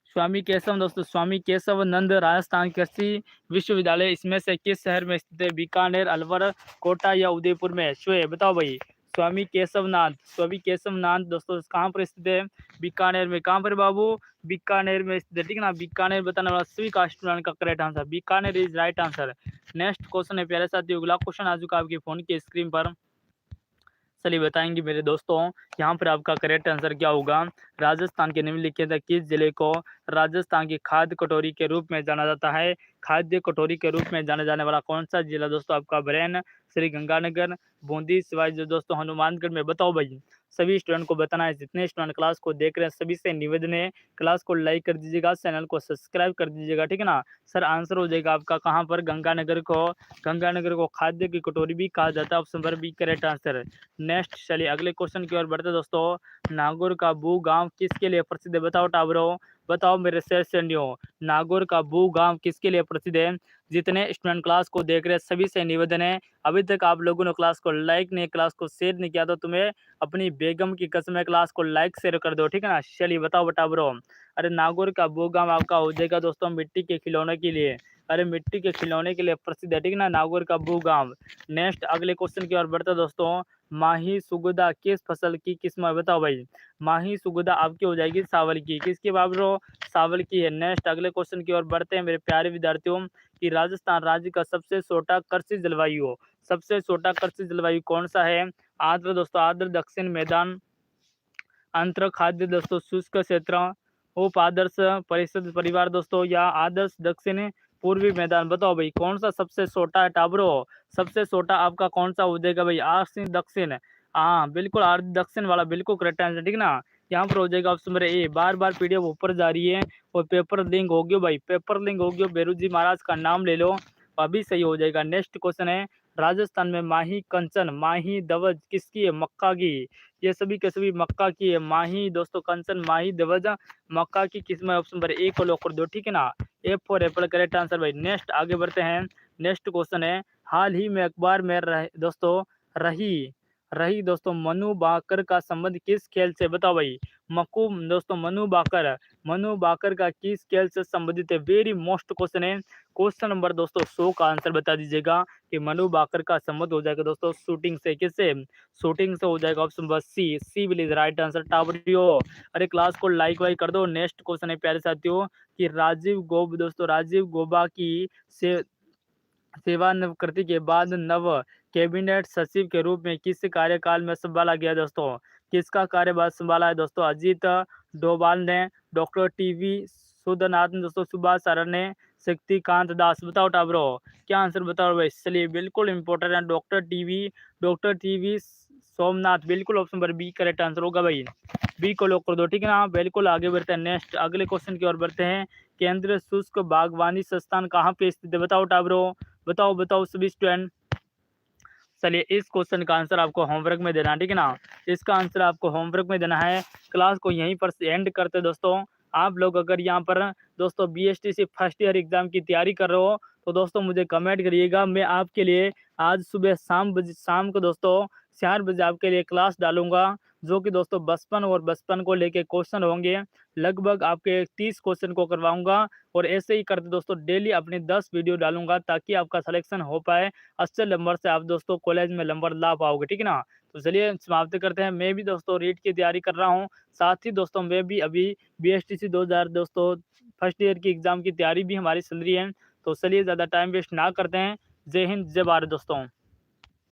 स्वामी केशव दोस्तों, स्वामी केशव नंद राजस्थान कृषि विश्वविद्यालय इसमें से किस शहर में स्थित है? बीकानेर, अलवर, कोटा या उदयपुर में? श्वेय बताओ भाई। स्वामी केशवनाथ दोस्तों कहाँ पर स्थित है? बीकानेर में। कहाँ पर बाबू? बीकानेर में स्थित है, ठीक है ना। बीकानेर बताने वाला सभी का स्टूडेंट का correct answer, Bikaner is right answer. Next question है प्यारे साथियों, अगला क्वेश्चन आ चुका है आपके फोन की स्क्रीन पर। चलिए बताएंगे मेरे दोस्तों, यहाँ पर आपका करेक्ट आंसर क्या होगा। राजस्थान के निम्नलिखित किस जिले को राजस्थान की खाद्य कटोरी के रूप में जाना जाता है? खाद्य कटोरी के रूप में जाने जाने वाला कौन सा जिला दोस्तों? आपका बरेन, श्री गंगानगर, बूंदी, सिवाय जो दोस्तों हनुमानगढ़ में। बताओ भाई, सभी स्टूडेंट को बताना है, जितने स्टूडेंट क्लास को देख रहे हैं सभी से निवेदन है, क्लास को लाइक कर दीजिएगा, चैनल को सब्सक्राइब कर दीजिएगा, ठीक है ना। सर आंसर हो जाएगा आपका कहाँ पर? गंगानगर को खाद्य की कटोरी भी कहा जाता है, ऑप्शन पर बी करेक्ट आंसर। नेक्स्ट चलिए अगले क्वेश्चन की ओर बढ़ते दोस्तों। नागौर का बू गांव किसके लिए प्रसिद्ध है? बताओ टाबरो, बताओ मेरे सेशनियों, नागौर का बू गांव किसके लिए प्रसिद्ध है? जितने स्टूडेंट क्लास को देख रहे हैं सभी से निवेदन है, अभी तक आप लोगों ने क्लास को लाइक नहीं, क्लास को शेयर नहीं किया तो तुम्हें अपनी बेगम की कसम है, क्लास को लाइक शेयर कर दो, ठीक है ना। चलिए बताओ बता ब्रो। अरे नागौर का बू गांव आपका हो जाएगा दोस्तों मिट्टी के खिलौने के लिए, अरे मिट्टी के खिलौने के लिए प्रसिद्ध है, ठीक है ना, नागौर का बू गांव। नेक्स्ट अगले क्वेश्चन की ओर बढ़ते दोस्तों। माही सुगुदा किस फसल की किस्म है? बताओ भाई। माही सुगुदा आपकी हो जाएगी सावल की, किसकी बाबरो? सावल की है। नेक्स्ट अगले क्वेश्चन की ओर बढ़ते हैं मेरे प्यारे विद्यार्थियों, कि राजस्थान राज्य का सबसे छोटा कृषि जलवायु, सबसे छोटा कृषि जलवायु कौन सा है? आर्द्र दोस्तों, आर्द्र दक्षिण मैदान, अंतर खाद्य दोस्तों शुष्क क्षेत्र, उप आदर्श परिषद परिवार दोस्तों, या आदर्श दक्षिण पूर्वी मैदान? बताओ भाई कौन सा सबसे छोटा है टाबरो? सबसे छोटा आपका कौन सा हो जाएगा भाई? आर्द्र दक्षिण। हाँ बिल्कुल आर्द्र दक्षिण वाला बिल्कुल करेक्ट आंसर, ठीक ना। यहाँ पर हो जाएगा option number A. Bar bar PDF ऊपर जा रही है और पेपर लिंक हो गयो भाई, पेपर लिंक हो गयो, बेरू जी महाराज का नाम ले लो, अभी सही हो जाएगा। नेक्स्ट क्वेश्चन है, राजस्थान में माही कंचन माही दवज किसकी है? मक्का की। ये सभी के सभी मक्का की है। माही दोस्तों कंचन माही दवज मक्का की किस्म है, ऑप्शन नंबर ए को लॉक कर दो, ठीक है ना। ए फॉर एप्पल करेक्ट आंसर भाई। नेक्स्ट आगे बढ़ते हैं। नेक्स्ट क्वेश्चन है, हाल ही में अखबार में दोस्तों रही रही दोस्तों मनु बाकर का संबंध किस खेल से? बताओ भाई। मकू दोस्तों मनु बाकर का किस खेल से संबंधित है? वेरी मोस्ट क्वेश्चन है। क्वेश्चन नंबर दोस्तों 100 का आंसर बता दीजिएगा कि मनु बाकर का संबंध हो जाएगा दोस्तों शूटिंग से, किससे? शूटिंग से हो जाएगा, option number C, C will is right answer. टावरियो, अरे क्लास को लाइक वाइक कर दो। नेक्स्ट क्वेश्चन है प्यारे साथियों, कि राजीव गौबा की से सेवानिवृत्ति के बाद नव कैबिनेट सचिव के रूप में किस कार्यकाल में संभाला गया दोस्तों? किसका कार्यभार संभाला है दोस्तों? अजीत डोभाल ने, डॉक्टर टीवी सुधनाथ ने दोस्तों, सुभाष चरण ने, शक्तिकांत दास, बताओ टाब्रो क्या आंसर बताओ भाई। चलिए बिल्कुल इंपॉर्टेंट है, डॉक्टर टीवी सोमनाथ, बिल्कुल option number B correct answer होगा भाई। बी को लॉक कर दो, ठीक है ना। बिल्कुल आगे बढ़ते हैं, नेक्स्ट अगले क्वेश्चन की ओर बढ़ते हैं। केंद्रीय शुष्क बागवानी संस्थान कहाँ पे स्थित है, बताओ टाब्रो, बताओ बताओ सभी स्टूडेंट। चलिए इस क्वेश्चन का आंसर आपको होमवर्क में देना है, ठीक है ना। इसका आंसर आपको होमवर्क में देना है। क्लास को यहीं पर एंड करते दोस्तों। आप लोग अगर यहाँ पर दोस्तों बीएसटीसी फर्स्ट ईयर एग्जाम की तैयारी कर रहे हो तो दोस्तों मुझे कमेंट करिएगा। मैं आपके लिए आज सुबह शाम को दोस्तों 4 बजे आपके लिए क्लास डालूंगा, जो कि दोस्तों बचपन को लेके क्वेश्चन होंगे। लगभग आपके 30 क्वेश्चन को करवाऊंगा और ऐसे ही करते दोस्तों डेली अपनी 10 वीडियो डालूंगा, ताकि आपका सिलेक्शन हो पाए। अच्छे नंबर से आप दोस्तों कॉलेज में नंबर ला पाओगे, ठीक है ना। तो चलिए समाप्त करते हैं। मैं भी दोस्तों रीट की तैयारी कर रहा हूँ, साथ ही दोस्तों मैं भी अभी बीएसटीसी 2000 दोस्तों फर्स्ट ईयर की एग्जाम की तैयारी भी हमारी चल रही है। तो चलिए ज़्यादा टाइम वेस्ट ना करते हैं। जय हिंद, जय भारत दोस्तों।